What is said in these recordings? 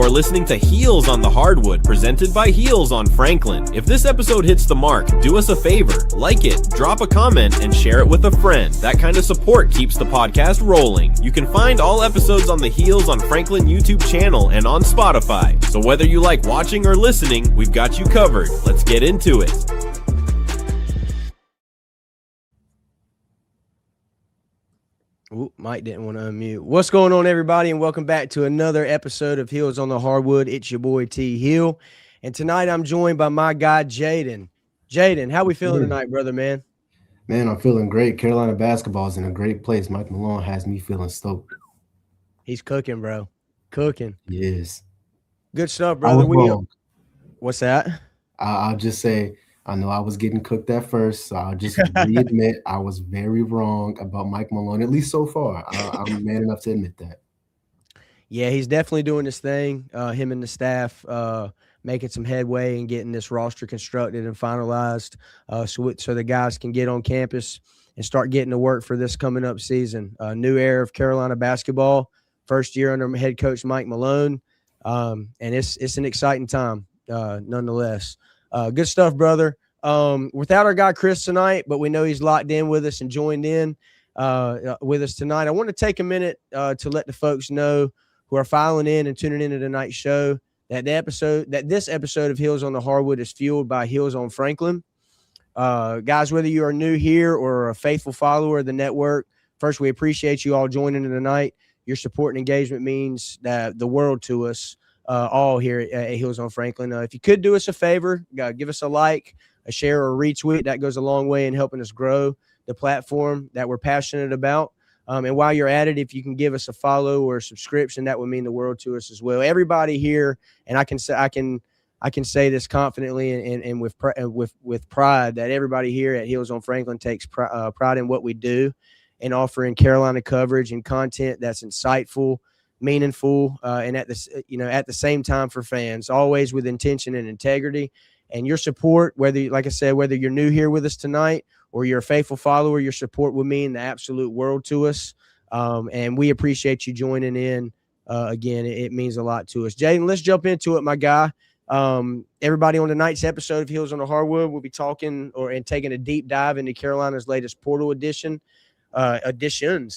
are listening to Heels on the Hardwood, presented by Heels on Franklin. If this episode hits the mark, do us a favor, like it, drop a comment, and share it with a friend. That kind of support keeps the podcast rolling. You can find all episodes on the Heels on Franklin YouTube channel and on Spotify. So whether you like watching or listening, we've got you covered. Let's get into it. Ooh, Mike didn't want to unmute. What's going on, everybody, and welcome back to another episode of Heels on the Hardwood. It's your boy T Hill, and tonight I'm joined by my guy Jaden. Jaden, how we feeling tonight, brother, man? Man, I'm feeling great. Carolina basketball is in a great place. Mike Malone has me feeling stoked. He's cooking, bro. Cooking. Yes. Good stuff, brother. What's that? I'll just say, I know I was getting cooked at first, so I'll just readmit I was very wrong about Mike Malone, at least so far. I'm man enough to admit that. Yeah, he's definitely doing this thing, him and the staff making some headway and getting this roster constructed and finalized so the guys can get on campus and start getting to work for this coming up season. New era of Carolina basketball, first year under head coach Mike Malone, and it's an exciting time nonetheless. Good stuff, brother. Without our guy Chris tonight, but we know he's locked in with us and joined in with us tonight. I want to take a minute to let the folks know who are filing in and tuning into tonight's show that this episode of Heels on the Hardwood is fueled by Heels on Franklin. Guys, whether you are new here or a faithful follower of the network, first, we appreciate you all joining in tonight. Your support and engagement means the world to us. All here at Heels on Franklin. If you could do us a favor, give us a like, a share, or a retweet. That goes a long way in helping us grow the platform that we're passionate about. And while you're at it, if you can give us a follow or a subscription, that would mean the world to us as well. Everybody here, and I can say this confidently and with pride, that everybody here at Heels on Franklin takes pride in what we do and offering Carolina coverage and content that's insightful, meaningful, and at the same time for fans, always with intention and integrity. And your support, whether you're new here with us tonight or you're a faithful follower, your support would mean the absolute world to us. And we appreciate you joining in. Again, it means a lot to us. Jaden, let's jump into it, my guy. Everybody on tonight's episode of Heels on the Hardwood will be talking and taking a deep dive into Carolina's latest portal additions,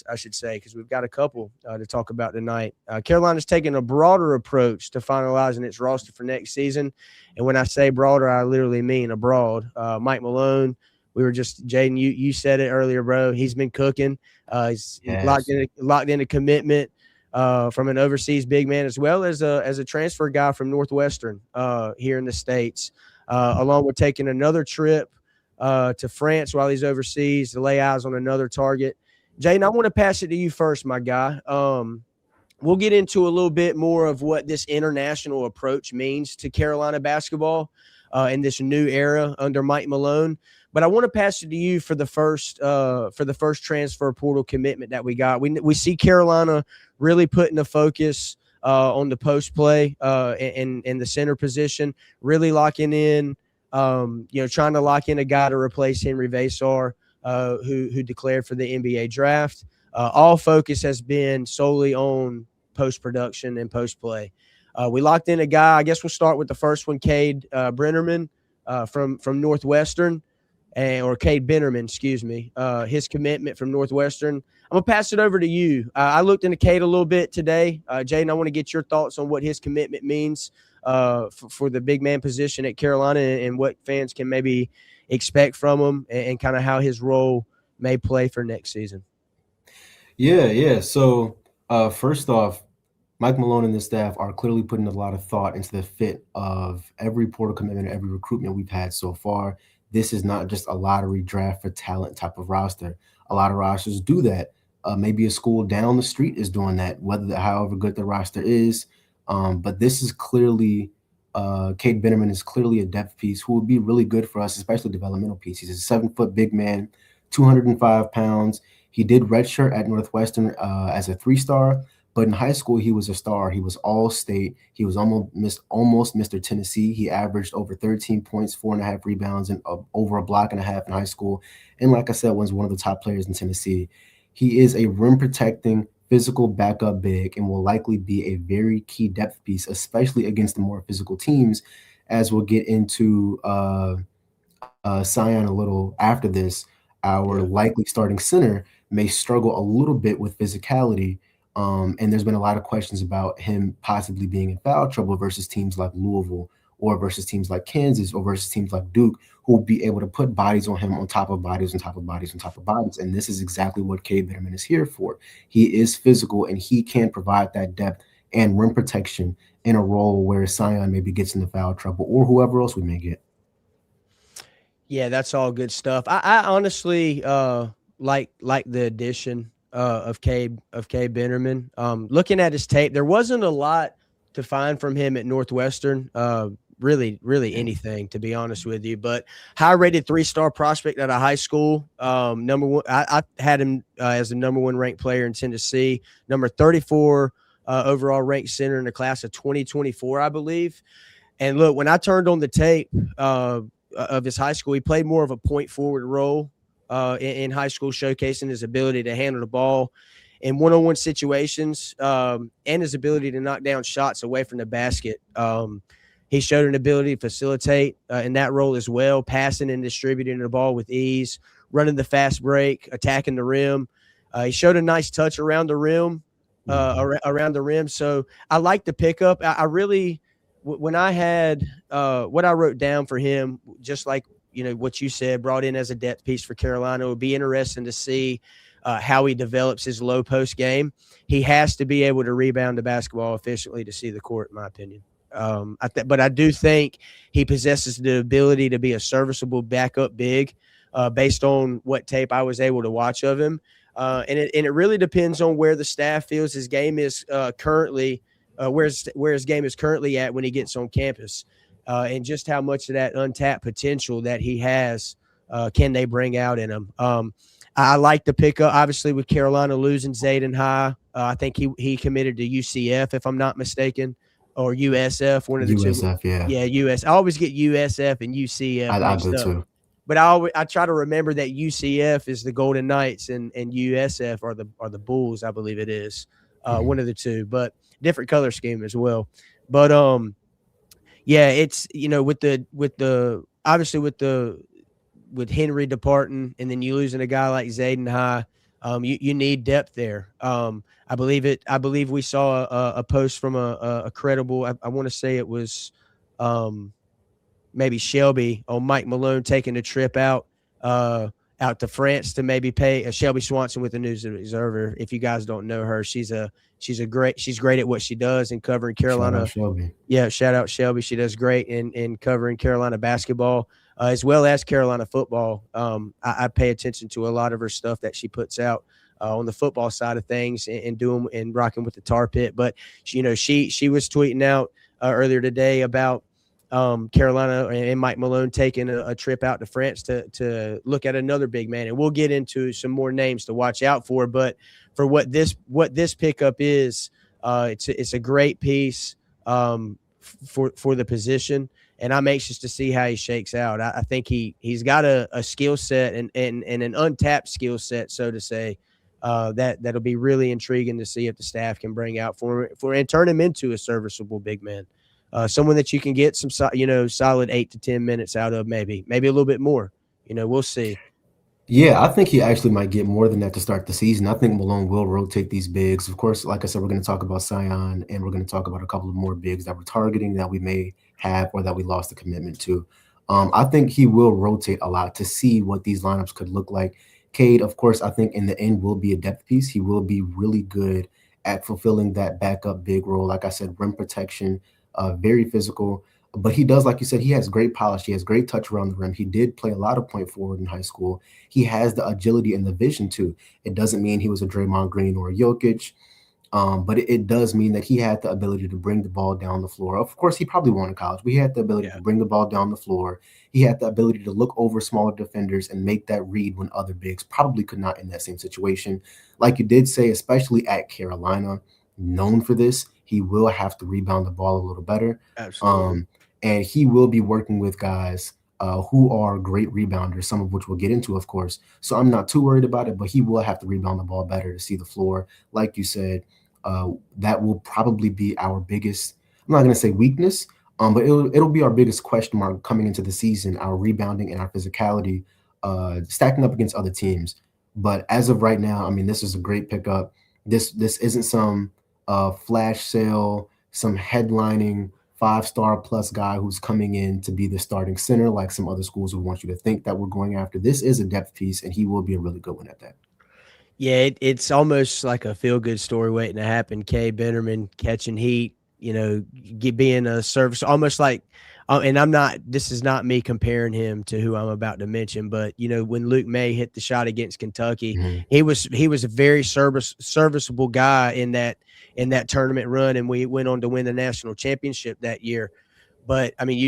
I should say, because we've got a couple to talk about tonight. Carolina's taking a broader approach to finalizing its roster for next season. And when I say broader, I literally mean abroad. Mike Malone, Jaden, you said it earlier, bro. He's been cooking. He's locked in a commitment from an overseas big man, as well as a transfer guy from Northwestern here in the States, along with taking another trip to France while he's overseas to lay eyes on another target. Jaden, I want to pass it to you first, my guy. We'll get into a little bit more of what this international approach means to Carolina basketball in this new era under Mike Malone. But I want to pass it to you for the first transfer portal commitment that we got. We see Carolina really putting the focus on the post play in the center position, really locking in. Trying to lock in a guy to replace Henry Vasar, who declared for the NBA draft. All focus has been solely on post-production and post-play. We locked in a guy. I guess we'll start with the first one, Cade Bennerman from Northwestern, or Cade Bennerman, excuse me, his commitment from Northwestern. I'm going to pass it over to you. I looked into Cade a little bit today. Jaden, I want to get your thoughts on what his commitment means for the big man position at Carolina and what fans can maybe expect from him and kind of how his role may play for next season. Yeah. So first off, Mike Malone and the staff are clearly putting a lot of thought into the fit of every portal commitment, every recruitment we've had so far. This is not just a lottery draft for talent type of roster. A lot of rosters do that. Maybe a school down the street is doing that, however good the roster is. But this is clearly Cade Bennerman is clearly a depth piece who would be really good for us, especially developmental piece. He's a 7-foot big man, 205 pounds. He did redshirt at Northwestern as a 3-star, but in high school he was a star. He was all-state. He was almost Mr. Tennessee. He averaged over 13 points, 4.5 rebounds, and over a block and a half in high school. And like I said, was one of the top players in Tennessee. He is a rim-protecting, physical backup big and will likely be a very key depth piece, especially against the more physical teams, as we'll get into Sayon a little after this. Our Yeah. likely starting center may struggle a little bit with physicality. And there's been a lot of questions about him possibly being in foul trouble versus teams like Louisville or versus teams like Kansas or versus teams like Duke, who will be able to put bodies on him on top of bodies on top of bodies on top of bodies. And this is exactly what Cade Bennerman is here for. He is physical and he can provide that depth and rim protection in a role where Sayon maybe gets into foul trouble or whoever else we may get. Yeah, that's all good stuff. I honestly like the addition of Cade Bennerman. Looking at his tape, there wasn't a lot to find from him at Northwestern. Really anything, to be honest with you. But high rated 3-star prospect out of high school. Number one, I had him as the number 1 ranked player in Tennessee. Number 34 overall ranked center in the class of 2024, I believe. And look, when I turned on the tape of his high school, he played more of a point forward role in high school, showcasing his ability to handle the ball in one-on-one situations and his ability to knock down shots away from the basket. He showed an ability to facilitate in that role as well, passing and distributing the ball with ease, running the fast break, attacking the rim. He showed a nice touch around the rim. So I like the pickup. I really – when I had what I wrote down for him, just like, what you said, brought in as a depth piece for Carolina, it would be interesting to see how he develops his low post game. He has to be able to rebound the basketball efficiently to see the court, in my opinion. But I do think he possesses the ability to be a serviceable backup big based on what tape I was able to watch of him. And it really depends on where the staff feels his game is currently. Where his game is currently at when he gets on campus, and just how much of that untapped potential that he has can they bring out in him. I like the pickup, obviously, with Carolina losing Zayden High. I think he committed to UCF, if I'm not mistaken, or USF, one of the two. USF, yeah. Yeah, US. I always get USF and UCF I mixed do up. too. But I try to remember that UCF is the Golden Knights and USF are the Bulls, I believe it is. One of the two, but different color scheme as well. But yeah, it's with Henry departing and then you losing a guy like Zayden High, you need depth there. I believe we saw a post from a credible. I want to say it was maybe Shelby on Mike Malone taking a trip out to France to maybe pay Shelby Swanson with the News Observer. If you guys don't know her, she's great at what she does in covering Carolina. Shout out Shelby. Yeah, shout out Shelby. She does great in covering Carolina basketball as well as Carolina football. I pay attention to a lot of her stuff that she puts out on the football side of things and doing and rocking with the Tar Pit. But she was tweeting out earlier today about Carolina and Mike Malone taking a trip out to France to look at another big man. And we'll get into some more names to watch out for. But for what this pickup is, it's a great piece for the position. And I'm anxious to see how he shakes out. I think he's got a skill set and an untapped skill set, so to say, that'll be really intriguing to see if the staff can bring out for and turn him into a serviceable big man. Someone that you can get some, solid 8 to 10 minutes out of, maybe a little bit more. We'll see. Yeah, I think he actually might get more than that to start the season. I think Malone will rotate these bigs. Of course, like I said, we're going to talk about Sayon, and we're going to talk about a couple of more bigs that we're targeting that we may have or that we lost the commitment to. I think he will rotate a lot to see what these lineups could look like. Cade, of course, I think in the end will be a depth piece. He will be really good at fulfilling that backup big role. Like I said, rim protection, very physical. But he does, like you said, he has great polish. He has great touch around the rim. He did play a lot of point forward in high school. He has the agility and the vision too. It doesn't mean he was a Draymond Green or a Jokic, but it does mean that he had the ability to bring the ball down the floor. Of course, he probably won in college, but he had the ability to bring the ball down the floor. He had the ability to look over smaller defenders and make that read when other bigs probably could not in that same situation. Like you did say, especially at Carolina, known for this, he will have to rebound the ball a little better. Absolutely. And he will be working with guys who are great rebounders, some of which we'll get into, of course. So I'm not too worried about it, but he will have to rebound the ball better to see the floor. Like you said, that will probably be our biggest, I'm not going to say weakness, but it'll be our biggest question mark coming into the season, our rebounding and our physicality, stacking up against other teams. But as of right now, I mean, this is a great pickup. This isn't some flash sale, some headlining 5-star plus guy who's coming in to be the starting center, like some other schools would want you to think that we're going after. This is a depth piece, and he will be a really good one at that. Yeah, it's almost like a feel-good story waiting to happen. Cade Bennerman catching heat, being a service, almost like, and this is not me comparing him to who I'm about to mention, but, when Luke May hit the shot against Kentucky, he was a very serviceable guy in that tournament run, and we went on to win the national championship that year. But, I mean,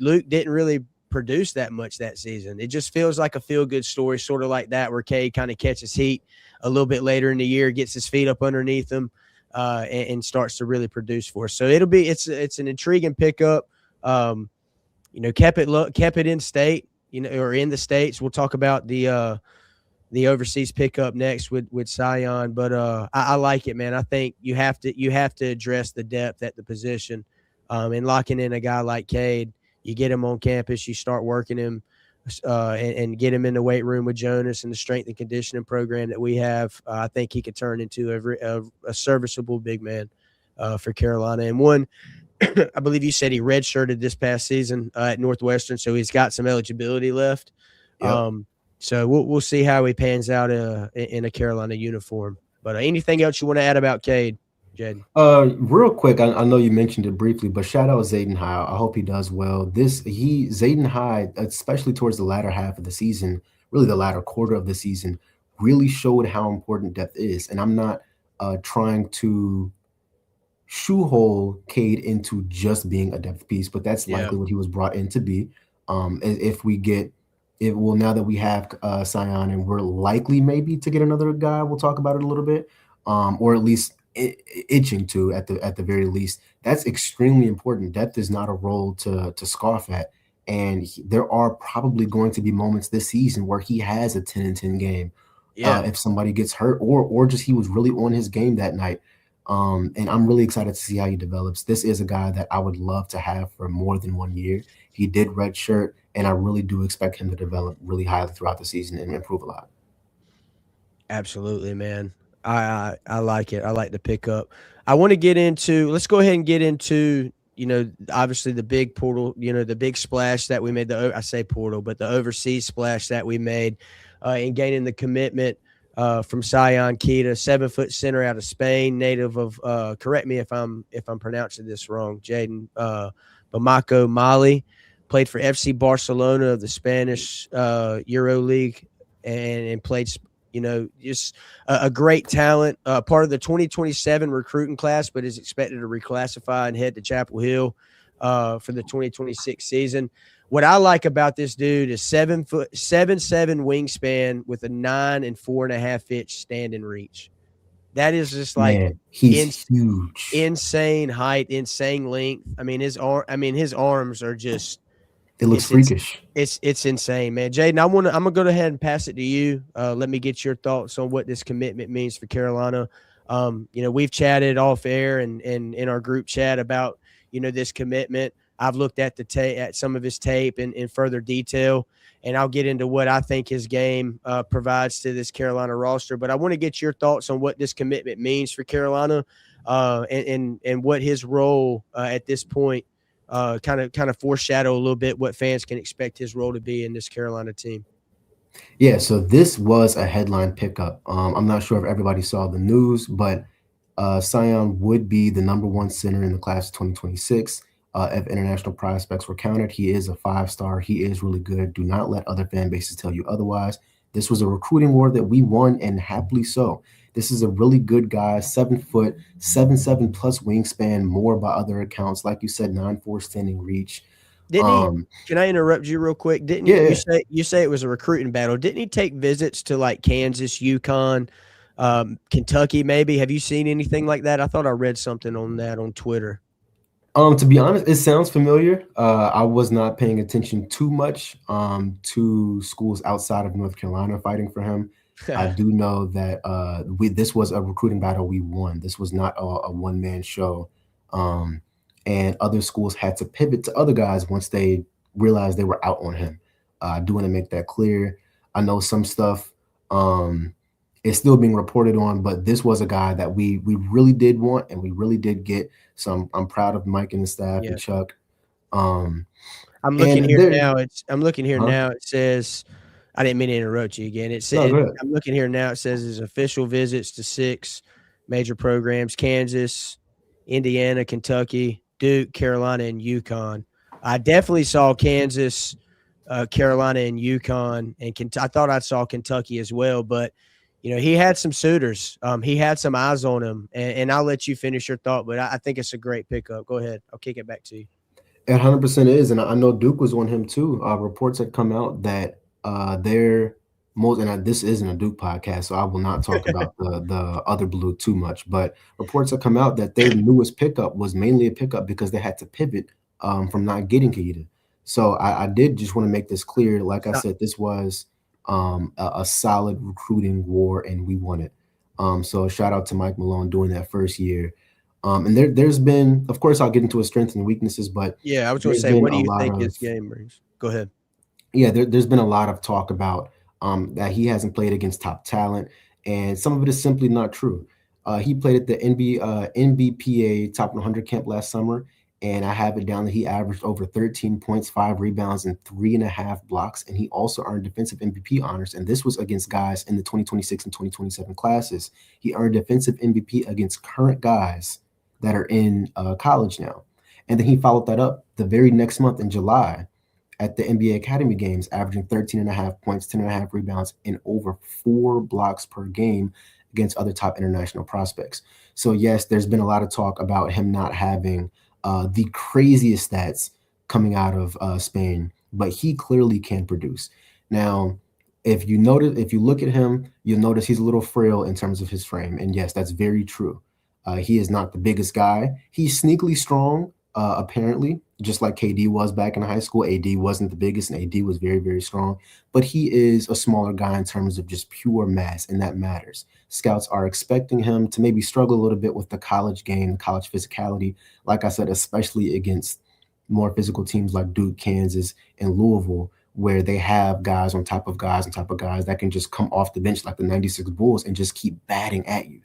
Luke didn't really produce that much that season. It just feels like a feel-good story, sort of like that, where Cade kind of catches heat a little bit later in the year, gets his feet up underneath him, and starts to really produce for us. So it's an intriguing pickup. Kept it in state, or in the States. We'll talk about the overseas pickup next with Sayon, but I like it, man. I think you have to address the depth at the position, and locking in a guy like Cade. You get him on campus, you start working him, and get him in the weight room with Jonas and the strength and conditioning program that we have. I think he could turn into a serviceable big man for Carolina. And one, I believe you said he redshirted this past season at Northwestern, so he's got some eligibility left. Yep. So we'll see how he pans out in a Carolina uniform. But anything else you want to add about Cade, Jaden? Real quick, I know you mentioned it briefly, but shout out Zayden High. I hope he does well. Zayden High, especially towards the latter half of the season, really the latter quarter of the season, really showed how important depth is. And I'm not trying to shoehole Cade into just being a depth piece, but that's likely what he was brought in to be. Now that we have Sayon, and we're likely maybe to get another guy, we'll talk about it a little bit, or at least itching to at the very least. That's extremely important. Depth is not a role to scoff at, and there are probably going to be moments this season where he has a 10-10 game. If somebody gets hurt, or just he was really on his game that night. And I'm really excited to see how he develops. This is a guy that I would love to have for more than 1 year. He did redshirt, and I really do expect him to develop really highly throughout the season and improve a lot. Absolutely, man. I like it. I like the pickup. Let's go ahead and get into, obviously the big portal, the big splash that we made, I say portal, but the overseas splash that we made in gaining the commitment from Sayon Keita, 7-foot center out of Spain, native of, correct me if I'm pronouncing this wrong, Jaden, Bamako, Mali, played for FC Barcelona of the Spanish Euro League, and played, just a great talent, part of the 2027 recruiting class, but is expected to reclassify and head to Chapel Hill for the 2026 season. What I like about this dude is 7'7" wingspan with a 9 and 4.5 inch standing reach. That is just like he's huge, insane height, insane length. I mean, his arms are just. It looks freakish. It's insane, man. Jaden, I'm gonna go ahead and pass it to you. Let me get your thoughts on what this commitment means for Carolina. We've chatted off air and in our group chat about this commitment. I've looked at at some of his tape in further detail, and I'll get into what I think his game provides to this Carolina roster. But I want to get your thoughts on what this commitment means for Carolina, and what his role at this point. Kind of foreshadow a little bit what fans can expect his role to be in this Carolina team. Yeah, so this was a headline pickup. I'm not sure if everybody saw the news, but Sayon would be the number 1 center in the class of 2026. If international prospects were counted, he is a 5-star. He is really good. Do not let other fan bases tell you otherwise. This was a recruiting war that we won, and happily so. This is a really good guy, 7 foot, 7'7" plus wingspan, more by other accounts. Like you said, 9'4" standing reach. Didn't he? Can I interrupt you real quick? Didn't you say it was a recruiting battle? Didn't he take visits to like Kansas, UConn, Kentucky? Maybe. Have you seen anything like that? I thought I read something on that on Twitter. To be honest, it sounds familiar. I was not paying attention too much to schools outside of North Carolina fighting for him. I do know that this was a recruiting battle we won. This was not a one-man show. Um, and other schools had to pivot to other guys once they realized they were out on him. I do want to make that clear. I know some stuff is still being reported on, but this was a guy that we really did want and we really did get. So I'm proud of Mike and the staff Yeah. and Chuck. Um, I'm looking and here there, now. I'm looking here huh? now. It says, I didn't mean to interrupt you again. It No, said, go ahead. I'm looking here now. It says his official visits to 6 major programs: Kansas, Indiana, Kentucky, Duke, Carolina, and UConn. I definitely saw Kansas, Carolina, and UConn, and I thought I saw Kentucky as well. But he had some suitors. He had some eyes on him, and I'll let you finish your thought. But I think it's a great pickup. Go ahead. I'll kick it back to you. It 100% is, and I know Duke was on him too. Reports had come out that their most, and this isn't a Duke podcast, so I will not talk about the other blue too much. But reports have come out that their newest pickup was mainly a pickup because they had to pivot from not getting Keita. So I did just want to make this clear. Like I said, this was a solid recruiting war, and we won it. So shout out to Mike Malone doing that first year. And there's been, of course, I'll get into his strengths and weaknesses, but Yeah, I was going to there's say, been what do a you lot think of his game brings? Go ahead. there's been a lot of talk about that he hasn't played against top talent, and some of it is simply not true. He played at the NBPA Top 100 camp last summer, and I have it down that he averaged over 13 points, 5 rebounds, and 3.5 blocks, and he also earned defensive MVP honors, and this was against guys in the 2026 and 2027 classes. He earned defensive MVP against current guys that are in college now, and then he followed that up the very next month in July at the NBA Academy Games, averaging 13.5 points, 10.5 rebounds, and over 4 blocks per game against other top international prospects. So, yes, there's been a lot of talk about him not having the craziest stats coming out of Spain, but he clearly can produce. Now, if you look at him, you'll notice he's a little frail in terms of his frame. And yes, that's very true. He is not the biggest guy. He's sneakily strong, apparently, just like KD was back in high school. AD wasn't the biggest, and AD was very, very strong. But he is a smaller guy in terms of just pure mass, and that matters. Scouts are expecting him to maybe struggle a little bit with the college game, college physicality. Like I said, especially against more physical teams like Duke, Kansas, and Louisville, where they have guys on top of guys on top of guys that can just come off the bench like the 96 Bulls and just keep batting at you.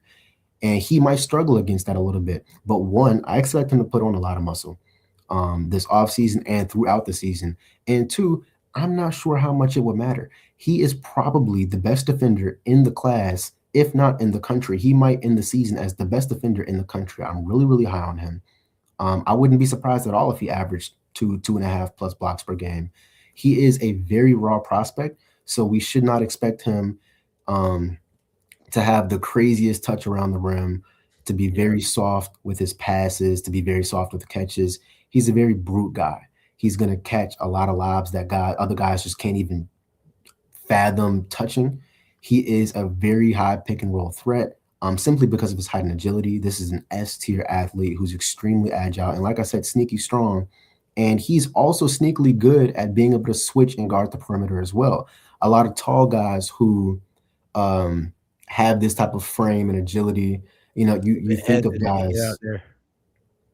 And he might struggle against that a little bit. But one, I expect him to put on a lot of muscle this offseason and throughout the season. And two, I'm not sure how much it would matter. He is probably the best defender in the class, if not in the country. He might end the season as the best defender in the country. I'm really, really high on him. I wouldn't be surprised at all if he averaged 2.5+ blocks per game. He is a very raw prospect, so we should not expect him to have the craziest touch around the rim, to be very soft with his passes, to be very soft with the catches. He's a very brute guy. He's going to catch a lot of lobs that other guys just can't even fathom touching. He is a very high pick and roll threat, simply because of his height and agility. This is an S-tier athlete who's extremely agile and, like I said, sneaky strong. And he's also sneakily good at being able to switch and guard the perimeter as well. A lot of tall guys who have this type of frame and agility, you think of guys. Out there.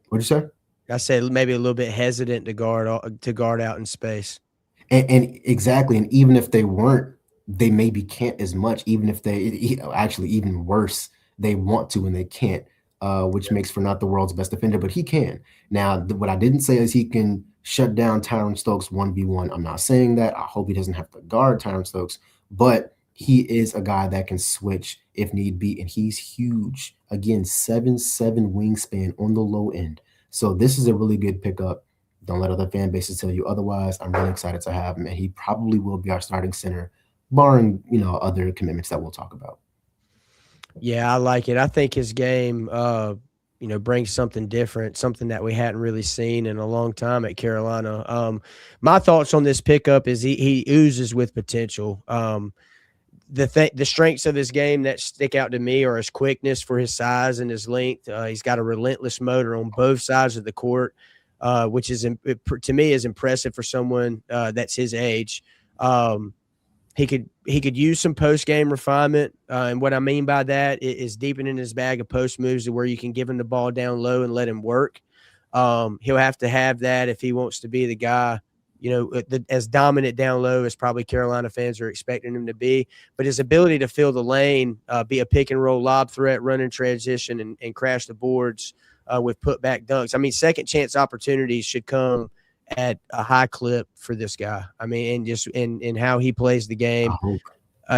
What'd you say? I said maybe a little bit hesitant to guard out in space. And exactly, and even if they weren't, they maybe can't as much. Even if they actually even worse, they want to and they can't, which makes for not the world's best defender, but he can. Now, what I didn't say is he can shut down Tyron Stokes 1v1. I'm not saying that. I hope he doesn't have to guard Tyron Stokes, but he is a guy that can switch if need be, and he's huge. Again, 7'7" wingspan on the low end. So this is a really good pickup. Don't let other fan bases tell you otherwise. I'm really excited to have him, and he probably will be our starting center, barring other commitments that we'll talk about. Yeah, I like it. I think his game, brings something different, something that we hadn't really seen in a long time at Carolina. My thoughts on this pickup is he oozes with potential. The strengths of his game that stick out to me are his quickness for his size and his length. He's got a relentless motor on both sides of the court. which is to me is impressive for someone that's his age. He could use some post game refinement, and what I mean by that is deepening his bag of post moves to where you can give him the ball down low and let him work. He'll have to have that if he wants to be the guy, as dominant down low as probably Carolina fans are expecting him to be. But his ability to fill the lane, be a pick and roll lob threat, run in transition, and crash the boards with putback dunks. I mean, second chance opportunities should come at a high clip for this guy. I mean, and just in how he plays the game.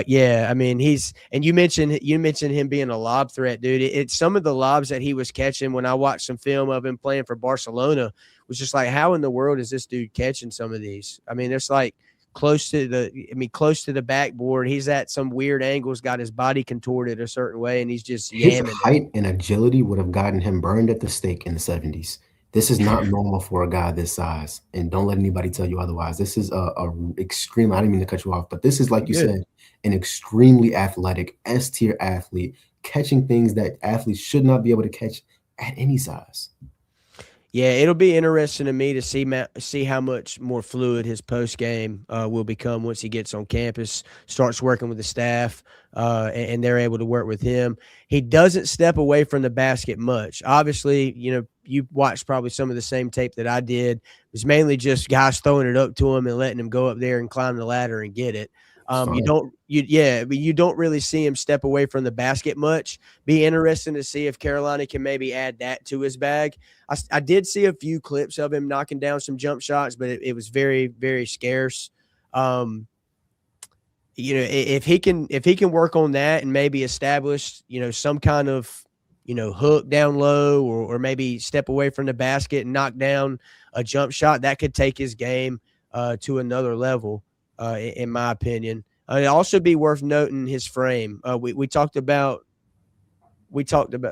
Yeah, I mean, you mentioned him being a lob threat, dude. It's some of the lobs that he was catching when I watched some film of him playing for Barcelona was just like, how in the world is this dude catching some of these? I mean, it's like close to the backboard. He's at some weird angles, got his body contorted a certain way, and he's just yamming. His height and agility would have gotten him burned at the stake in the 70s. This is not normal for a guy this size, and don't let anybody tell you otherwise. This is a extreme. I didn't mean to cut you off, but this is, like you said, an extremely athletic S-tier athlete catching things that athletes should not be able to catch at any size. Yeah, it'll be interesting to me to see how much more fluid his post game will become once he gets on campus, starts working with the staff, and they're able to work with him. He doesn't step away from the basket much. Obviously, you watched probably some of the same tape that I did. It was mainly just guys throwing it up to him and letting him go up there and climb the ladder and get it. You don't really see him step away from the basket much. Be interesting to see if Carolina can maybe add that to his bag. I did see a few clips of him knocking down some jump shots, but it was very, very scarce. If he can work on that and maybe establish, some kind of, hook down low or maybe step away from the basket and knock down a jump shot, that could take his game to another level. In my opinion, it'd also be worth noting his frame. We talked about.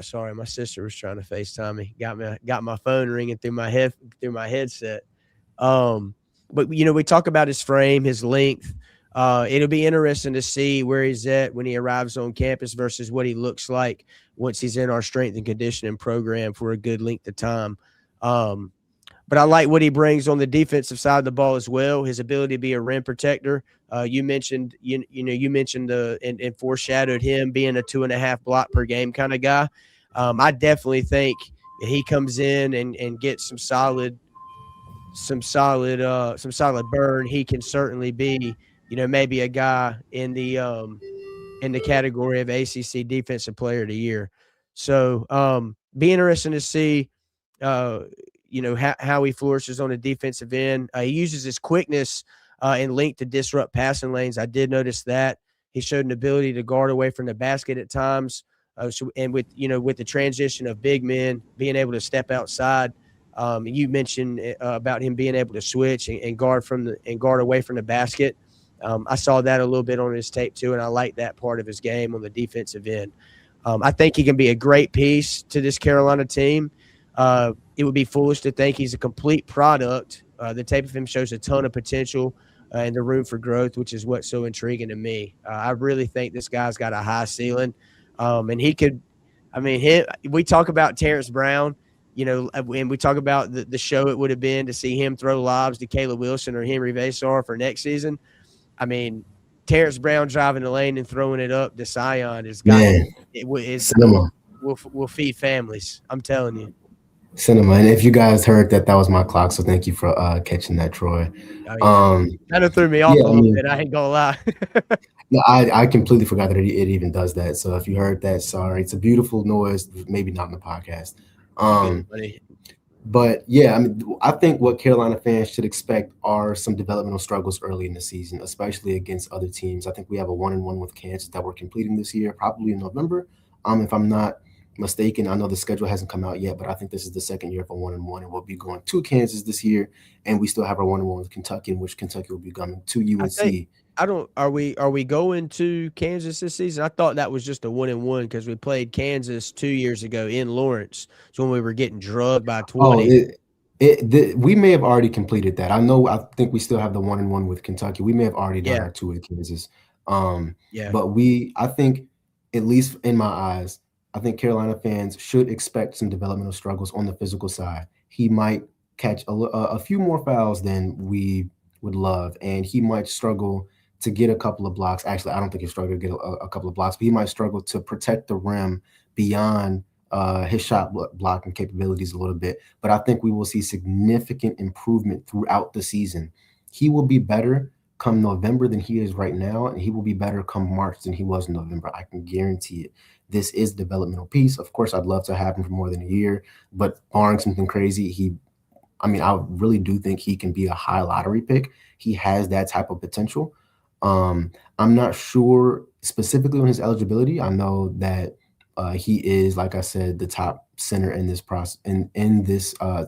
Sorry, my sister was trying to FaceTime me. Got my phone ringing through my headset. But we talk about his frame, his length. It'll be interesting to see where he's at when he arrives on campus versus what he looks like once he's in our strength and conditioning program for a good length of time. But I like what he brings on the defensive side of the ball as well. His ability to be a rim protector. You mentioned and foreshadowed him being a 2.5 block per game kind of guy. I definitely think that he comes in and gets some solid burn. He can certainly be, maybe a guy in the category of ACC Defensive Player of the Year. So be interesting to see. How he flourishes on the defensive end. He uses his quickness and length to disrupt passing lanes. I did notice that. He showed an ability to guard away from the basket at times. And with the transition of big men being able to step outside, you mentioned about him being able to switch and guard away from the basket. I saw that a little bit on his tape too, and I like that part of his game on the defensive end. I think he can be a great piece to this Carolina team. It would be foolish to think he's a complete product. The tape of him shows a ton of potential and the room for growth, which is what's so intriguing to me. I really think this guy's got a high ceiling. And he could – we talk about Terrence Brown, and we talk about the show it would have been to see him throw lobs to Caleb Wilson or Henry Vasar for next season. I mean, Terrence Brown driving the lane and throwing it up to Sayon will feed families. I'm telling you. Cinema. And if you guys heard that was my clock, so thank you for catching that, Troy. Oh, yeah. Kind of threw me off a little bit. I ain't gonna lie. No, I completely forgot that it even does that. So if you heard that, sorry. It's a beautiful noise, maybe not in the podcast. But yeah, I think what Carolina fans should expect are some developmental struggles early in the season, especially against other teams. I think we have a 1-1 with Kansas that we're completing this year, probably in November. If I'm not mistaken, I know the schedule hasn't come out yet, but I think this is the second year of a 1-1, and we'll be going to Kansas this year, and we still have our 1-1 with Kentucky, in which Kentucky will be coming to UNC. Are we going to Kansas this season? I thought that was just a 1-1 because we played Kansas 2 years ago in Lawrence. It's when we were getting drugged by 20. We may have already completed that. I think we still have the 1-1 with Kentucky. We may have already done our 2 with Kansas. But I think, at least in my eyes, I think Carolina fans should expect some developmental struggles on the physical side. He might catch a few more fouls than we would love, and he might struggle to get a couple of blocks. Actually, I don't think he'll struggle to get a couple of blocks, but he might struggle to protect the rim beyond his shot blocking capabilities a little bit. But I think we will see significant improvement throughout the season. He will be better come November than he is right now, and he will be better come March than he was in November. I can guarantee it. This is a developmental piece. Of course, I'd love to have him for more than a year, but barring something crazy, I really do think he can be a high lottery pick. He has that type of potential. I'm not sure specifically on his eligibility. I know that he is, like I said, the top center in this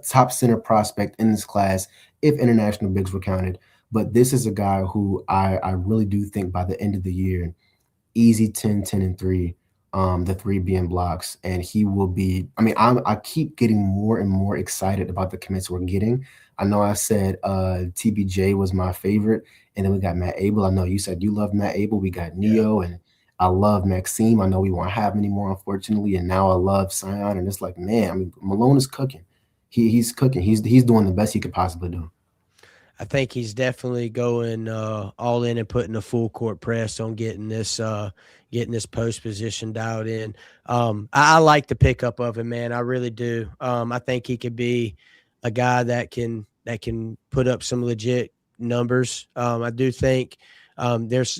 top center prospect in this class, if international bigs were counted. But this is a guy who I really do think by the end of the year, easy 10, 10, and 3, the 3 being blocks. And he will be, I keep getting more and more excited about the commits we're getting. I know I said TBJ was my favorite, and then we got Matt Abel. I know you said you love Matt Abel. We got Neo, and I love Maxime. I know we won't have him anymore, unfortunately. And now I love Sayon. And it's like, man, Malone is cooking. He's cooking. He's doing the best he could possibly do. I think he's definitely going all in and putting a full court press on getting this post position dialed in. I like the pickup of him, man. I really do. I think he could be a guy that can put up some legit numbers. I do think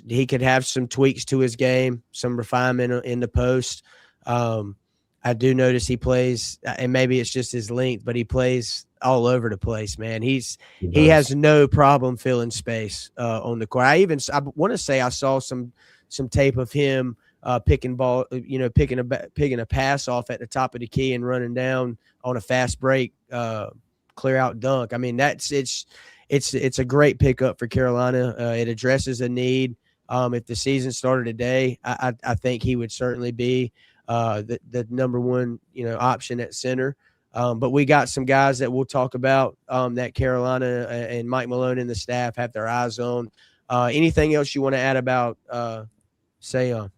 he could have some tweaks to his game, some refinement in the post. I do notice he plays, and maybe it's just his length, but he plays all over the place, man. He has no problem filling space on the court. I want to say I saw some tape of him picking a pass off at the top of the key and running down on a fast break, clear out dunk. I mean, it's a great pickup for Carolina. It addresses a need. If the season started today, I think he would certainly be the number one, option at center. But we got some guys that we'll talk about that Carolina and Mike Malone and the staff have their eyes on. Anything else you want to add about Sayon?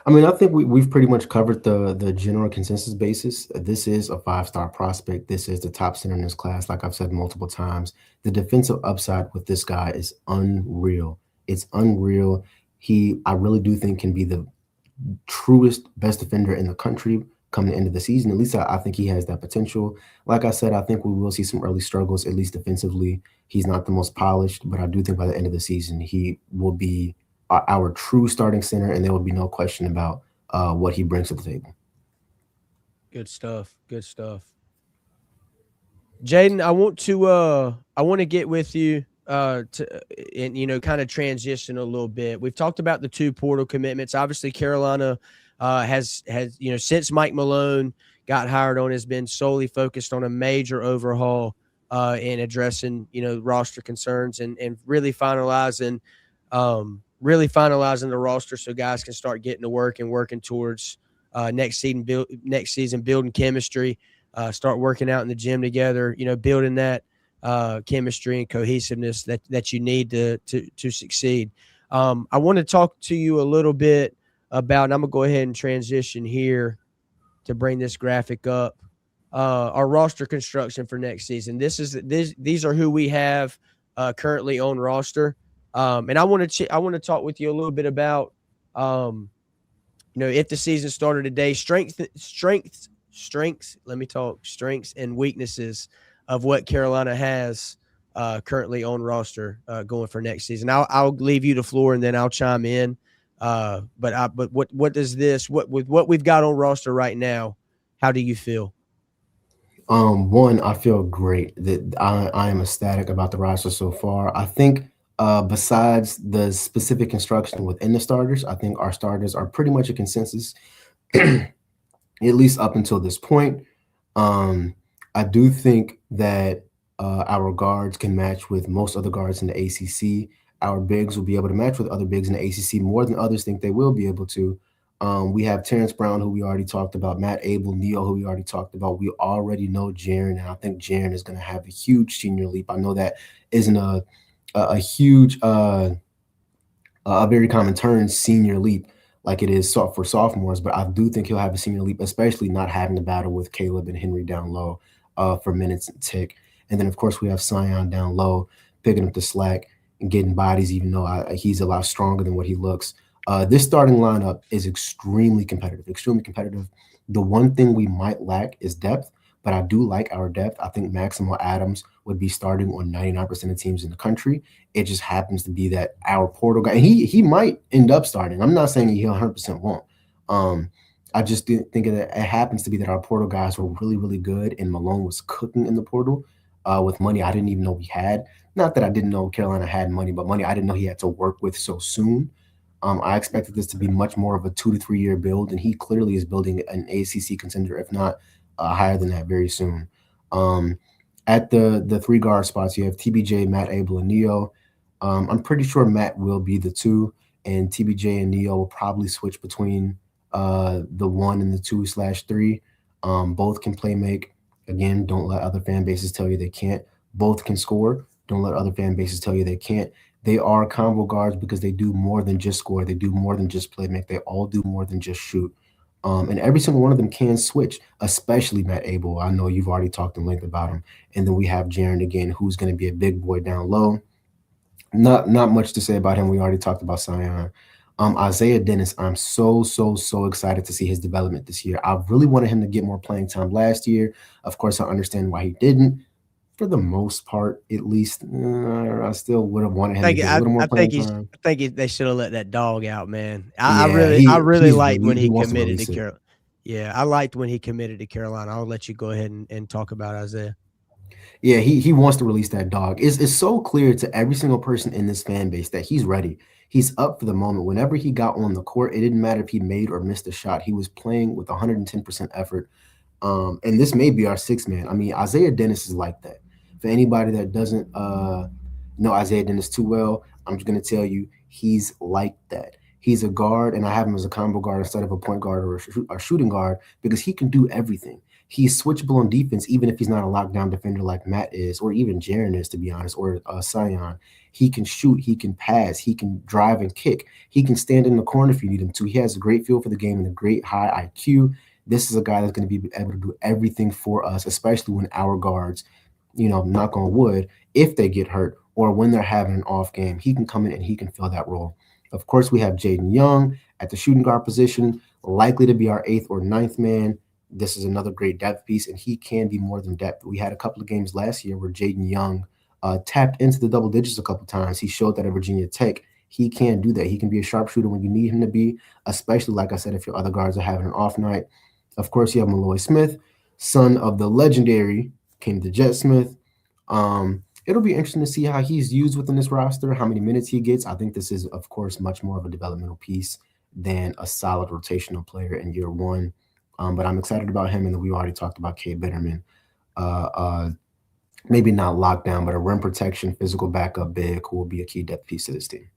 I think we've pretty much covered the general consensus basis. This is a 5-star prospect. This is the top center in this class. Like I've said multiple times, the defensive upside with this guy is unreal. It's unreal. I really do think can be the truest best defender in the country come the end of the season. At least I think he has that potential. Like I said, I think we will see some early struggles, at least defensively. He's not the most polished, but I do think by the end of the season, he will be our true starting center, and there will be no question about what he brings to the table. Good stuff. Good stuff. Jaden, I want to get with you and kind of transition a little bit. We've talked about the 2 portal commitments. Obviously, Carolina has since Mike Malone got hired on, has been solely focused on a major overhaul in addressing roster concerns and really finalizing the roster so guys can start getting to work and working towards next season building chemistry, start working out in the gym together, building that chemistry and cohesiveness that you need to succeed. I want to talk to you a little bit about, and I'm going to go ahead and transition here to bring this graphic up, our roster construction for next season. These are who we have currently on roster. And I want to talk with you a little bit about, if the season started today, strengths and weaknesses of what Carolina has currently on roster going for next season. I'll leave you the floor and then I'll chime in. But what does this, with what we've got on roster right now, how do you feel? One, I feel great that I am ecstatic about the roster so far. I think besides the specific construction within the starters, I think our starters are pretty much a consensus, at least up until this point. I do think that our guards can match with most other guards in the ACC. Our bigs will be able to match with other bigs in the ACC more than others think they will be able to. We have Terrence Brown, who we already talked about, Matt Abel, Neo, who we already talked about. We already know Jaren, and I think Jaren is going to have a huge senior leap. I know that isn't a huge, a very common term, senior leap, like it is for sophomores, but I do think he'll have a senior leap, especially not having to battle with Caleb and Henry down low. for minutes and tick. And then, of course, we have Sayon down low, picking up the slack and getting bodies, even though he's a lot stronger than what he looks. This starting lineup is extremely competitive, extremely competitive. The one thing we might lack is depth, but I do like our depth. I think Maximo Adams would be starting on 99% of teams in the country. It just happens to be that our portal guy, and he might end up starting. I'm not saying he 100% won't. I just think that it happens to be that our portal guys were really, really good, and Malone was cooking in the portal with money I didn't even know we had. Not that I didn't know Carolina had money, but money I didn't know he had to work with so soon. I expected this to be much more of a 2 to 3 year build, and he clearly is building an ACC contender, if not higher than that, very soon. At the 3 guard spots, you have TBJ, Matt Abel, and Neo. I'm pretty sure Matt will be the 2, and TBJ and Neo will probably switch between the 1 and the 2/3. Both can play make. Again, don't let other fan bases tell you they can't. Both can score. Don't let other fan bases tell you they can't. They are combo guards because they do more than just score. They do more than just play make. They all do more than just shoot. And every single one of them can switch, especially Matt Abel. I know you've already talked in length about him. And then we have Jaren again, who's going to be a big boy down low. Not much to say about him. We already talked about Sayon. Isaiah Dennis, I'm so excited to see his development this year. I really wanted him to get more playing time last year. Of course, I understand why he didn't. For the most part, at least, I still would have wanted him to get a little more playing time. I think they should have let that dog out, man. Yeah, I really liked when he wants committed to release it. Carolina. Yeah, I liked when he committed to Carolina. I'll let you go ahead and talk about Isaiah. Yeah, he wants to release that dog. It's so clear to every single person in this fan base that he's ready. He's up for the moment. Whenever he got on the court, it didn't matter if he made or missed a shot. He was playing with 110% effort. And this may be our 6th man. I mean, Isaiah Dennis is like that. For anybody that doesn't know Isaiah Dennis too well, I'm just going to tell you he's like that. He's a guard, and I have him as a combo guard instead of a point guard or a shooting guard because he can do everything. He's switchable on defense, even if he's not a lockdown defender like Matt is, or even Jaren is, to be honest, or Sayon. He can shoot, he can pass, he can drive and kick. He can stand in the corner if you need him to. He has a great feel for the game and a great high IQ. This is a guy that's going to be able to do everything for us, especially when our guards, knock on wood, if they get hurt or when they're having an off game, he can come in and he can fill that role. Of course, we have Jaden Young at the shooting guard position, likely to be our 8th or 9th man. This is another great depth piece, and he can be more than depth. We had a couple of games last year where Jaden Young tapped into the double digits a couple of times. He showed that at Virginia Tech. He can do that. He can be a sharpshooter when you need him to be, especially, like I said, if your other guards are having an off night. Of course, you have Malloy Smith, son of the legendary King the Jet Smith. It'll be interesting to see how he's used within this roster, how many minutes he gets. I think this is, of course, much more of a developmental piece than a solid rotational player in year 1. But I'm excited about him, and then we already talked about Cade Bennerman. Maybe not lockdown, but a rim protection, physical backup big who will be a key depth piece to this team.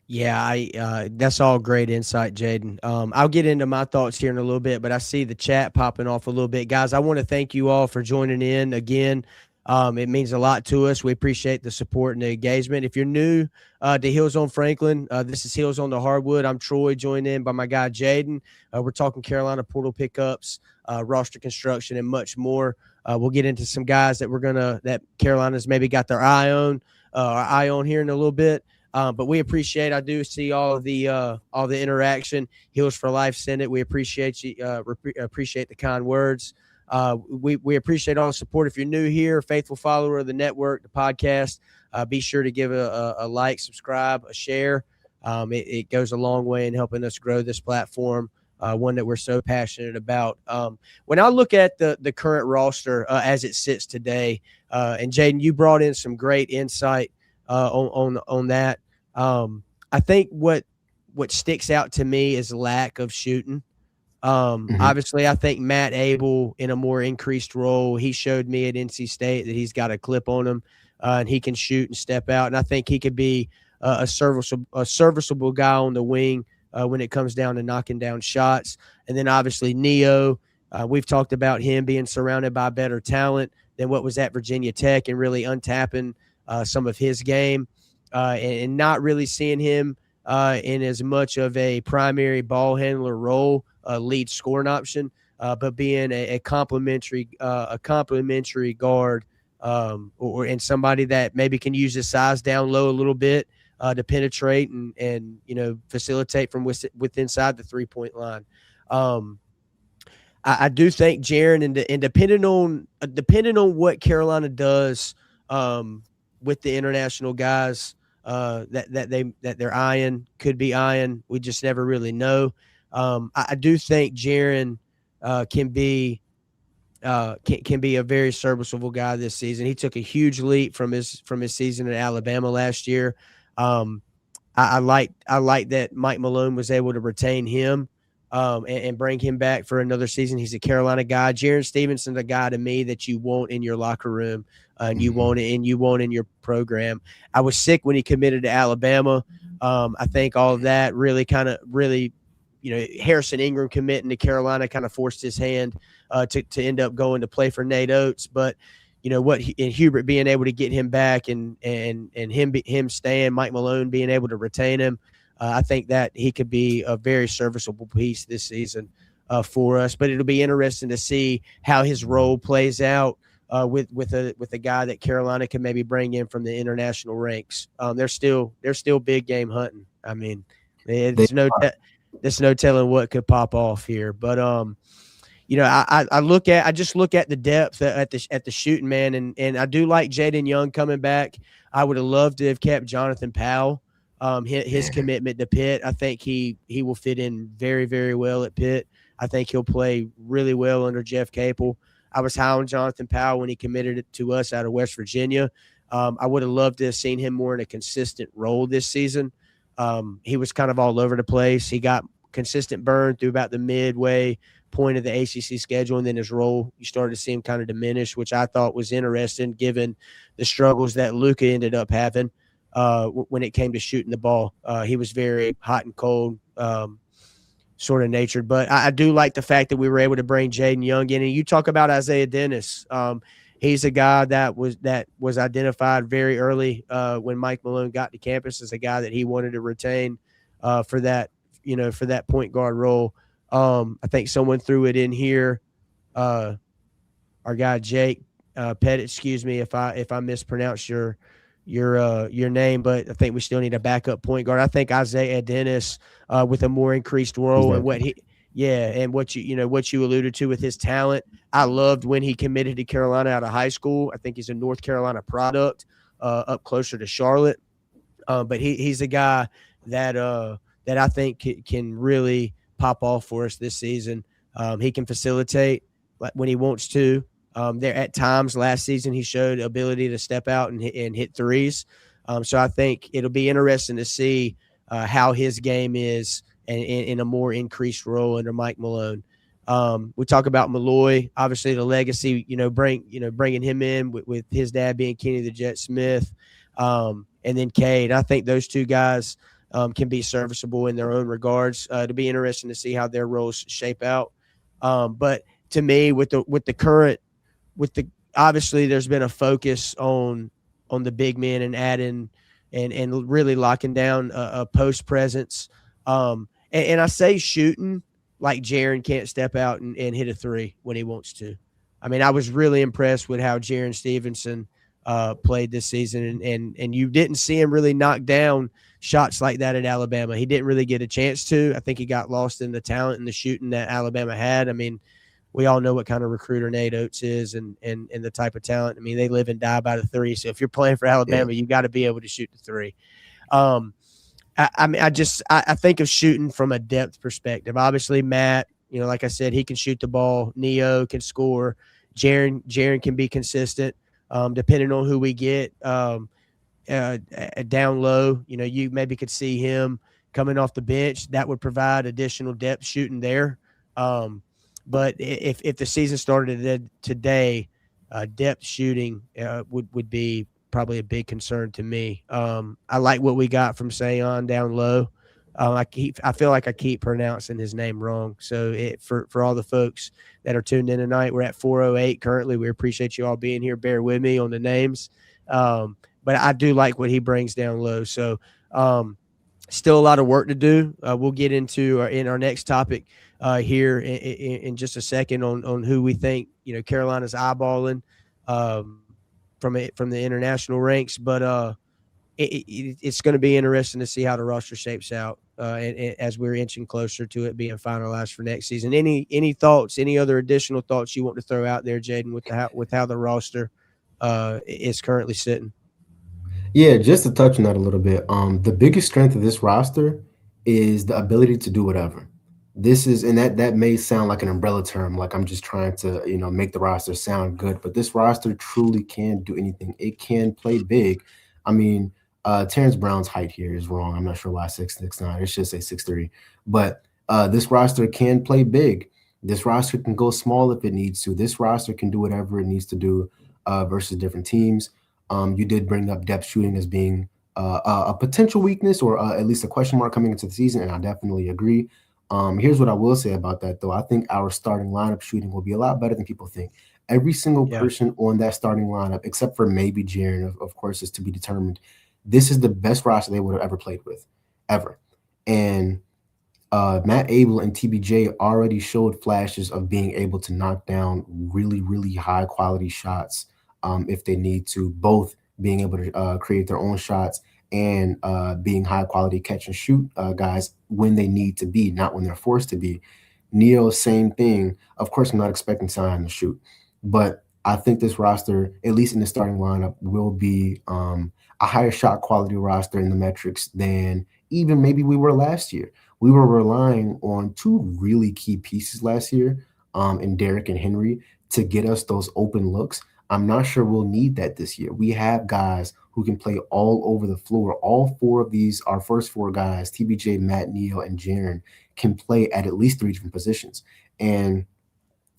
Yeah, that's all great insight, Jaden. I'll get into my thoughts here in a little bit, but I see the chat popping off a little bit. Guys, I want to thank you all for joining in again. It means a lot to us. We appreciate the support and the engagement. If you're new to Heels on Franklin, this is Heels on the Hardwood. I'm Troy, joined in by my guy Jaden. We're talking Carolina portal pickups, roster construction, and much more. We'll get into some guys that Carolina's maybe got their eye on here in a little bit. But we appreciate. I do see all the interaction. Heels for Life send it. We appreciate you. Appreciate the kind words. We appreciate all the support. If you're new here, faithful follower of the network, the podcast, be sure to give a like, subscribe, a share. It goes a long way in helping us grow this platform, one that we're so passionate about. When I look at the current roster as it sits today, and Jaden, you brought in some great insight on that. I think what sticks out to me is lack of shooting. Obviously, I think Matt Abel in a more increased role, he showed me at NC State that he's got a clip on him and he can shoot and step out. And I think he could be a serviceable guy on the wing when it comes down to knocking down shots. And then obviously Neo, we've talked about him being surrounded by better talent than what was at Virginia Tech and really untapping some of his game and not really seeing him in as much of a primary ball handler role, lead scoring option. but being a complementary guard, and somebody that maybe can use his size down low a little bit to penetrate and facilitate from within inside the 3-point line. I do think Jaren and depending on what Carolina does with the international guys that they're eyeing, could be eyeing. We just never really know. I do think Jaren can be a very serviceable guy this season. He took a huge leap from his season at Alabama last year. I like that Mike Malone was able to retain him and bring him back for another season. He's a Carolina guy. Jaren Stevenson's a guy to me that you want in your locker room and you want in your program. I was sick when he committed to Alabama. I think all of that really Harrison Ingram committing to Carolina kind of forced his hand to end up going to play for Nate Oates. But and Hubert being able to get him back and him staying, Mike Malone being able to retain him, I think that he could be a very serviceable piece this season for us. But it'll be interesting to see how his role plays out with a guy that Carolina can maybe bring in from the international ranks. They're still big game hunting. I mean, there's no telling what could pop off here. But I just look at the depth at the shooting, man, and I do like Jaden Young coming back. I would have loved to have kept Jonathan Powell. His commitment to Pitt, I think he will fit in very, very well at Pitt. I think he'll play really well under Jeff Capel. I was high on Jonathan Powell when he committed it to us out of West Virginia. I would have loved to have seen him more in a consistent role this season. He was kind of all over the place. He got consistent burn through about the midway point of the ACC schedule, and then his role, you started to see him kind of diminish, which I thought was interesting given the struggles that Luka ended up having when it came to shooting the ball. He was very hot and cold sort of natured, but I do like the fact that we were able to bring Jaden Young in. And you talk about Isaiah Dennis. He's a guy that was identified very early when Mike Malone got to campus as a guy that he wanted to retain for that point guard role. I think someone threw it in here. Our guy Jake Pettit, excuse me if I mispronounced your name, but I think we still need a backup point guard. I think Isaiah Dennis with a more increased role and what you alluded to with his talent. I loved when he committed to Carolina out of high school. I think he's a North Carolina product up closer to Charlotte. But he's a guy that I think can really pop off for us this season. He can facilitate when he wants to. There at times last season he showed ability to step out and hit threes. So I think it'll be interesting to see how his game is in a more increased role under Mike Malone. We talk about Malloy, obviously the legacy, bringing him in with his dad being Kenny the Jet Smith, and then Cade. I think those two guys can be serviceable in their own regards. It'll be interesting to see how their roles shape out. But to me, obviously there's been a focus on the big men and adding and really locking down a post presence. And I say shooting like Jaren can't step out and hit a three when he wants to. I mean, I was really impressed with how Jaren Stevenson played this season, and you didn't see him really knock down shots like that at Alabama. He didn't really get a chance to. I think he got lost in the talent and the shooting that Alabama had. I mean, we all know what kind of recruiter Nate Oates is and the type of talent. I mean, they live and die by the three. So if you're playing for Alabama, you got to be able to shoot the three. I think of shooting from a depth perspective. Obviously, Matt, like I said, he can shoot the ball. Neo can score. Jaren can be consistent, depending on who we get down low. You maybe could see him coming off the bench. That would provide additional depth shooting there. But if the season started today, depth shooting would be probably a big concern to me. I like what we got from Sayon down low. I feel like I keep pronouncing his name wrong. So for all the folks that are tuned in tonight, we're at 408 currently. We appreciate you all being here. Bear with me on the names. But I do like what he brings down low. So Still a lot of work to do. We'll get into in our next topic here in just a second on who we think Carolina's eyeballing from the international ranks, but it's going to be interesting to see how the roster shapes out and as we're inching closer to it being finalized for next season. Any thoughts? Any other additional thoughts you want to throw out there, Jaden, with how the roster is currently sitting? Yeah, just to touch on that a little bit. The biggest strength of this roster is the ability to do whatever. This is, and that may sound like an umbrella term, like I'm just trying to, make the roster sound good, but this roster truly can do anything. It can play big. I mean, Terrence Brown's height here is wrong. I'm not sure why 6'9". It should say 6'3". But this roster can play big. This roster can go small if it needs to. This roster can do whatever it needs to do versus different teams. You did bring up depth shooting as being a potential weakness or at least a question mark coming into the season, and I definitely agree. Here's what I will say about that, though. I think our starting lineup shooting will be a lot better than people think. Every single person on that starting lineup, except for maybe Jaren, of course, is to be determined. This is the best roster they would have ever played with, ever. And Matt Abel and TBJ already showed flashes of being able to knock down really, really high quality shots if they need to, both being able to create their own shots and being high quality catch and shoot guys when they need to be, not when they're forced to be. Neo, same thing. Of course, I'm not expecting Sayon to shoot, but I think this roster, at least in the starting lineup, will be a higher shot quality roster in the metrics than even maybe we were last year. We were relying on two really key pieces last year in Derek and Henry to get us those open looks. I'm not sure we'll need that this year. We have guys who can play all over the floor. All four of these, our first four guys, TBJ, Matt, Neo, and Jaren, can play at least three different positions. And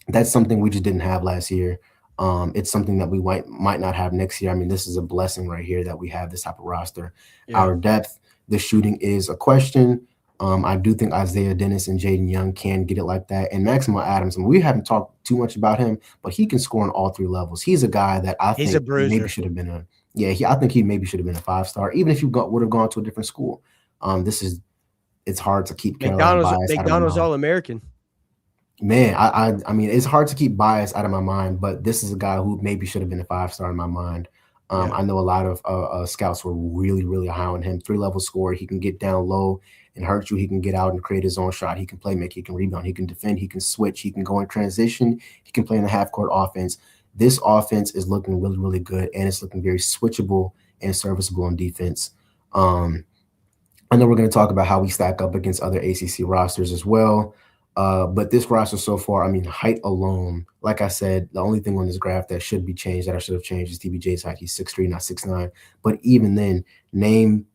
that's something we just didn't have last year. It's something that we might not have next year. I mean, this is a blessing right here that we have this type of roster. Yeah. Our depth, the shooting is a question. I do think Isaiah Dennis and Jaden Young can get it like that. And Maximo Adams, and we haven't talked too much about him, but he can score on all three levels. He's a guy that I think maybe should have been I think he maybe should have been a 5-star, even if you would have gone to a different school. It's hard to keep McDonald's All-American. Man, I mean, it's hard to keep bias out of my mind, but this is a guy who maybe should have been a 5-star in my mind. I know a lot of scouts were really, really high on him. 3-level scorer. He can get down low and hurt you. He can get out and create his own shot. He can play make. He can rebound. He can defend. He can switch. He can go in transition. He can play in the half-court offense. This offense is looking really, really good, and it's looking very switchable and serviceable on defense. I know we're going to talk about how we stack up against other ACC rosters as well. But this roster so far, I mean, height alone, like I said, the only thing on this graph that should be changed, that I should have changed, is TBJ's height. He's 6'3", not 6'9". But even then, name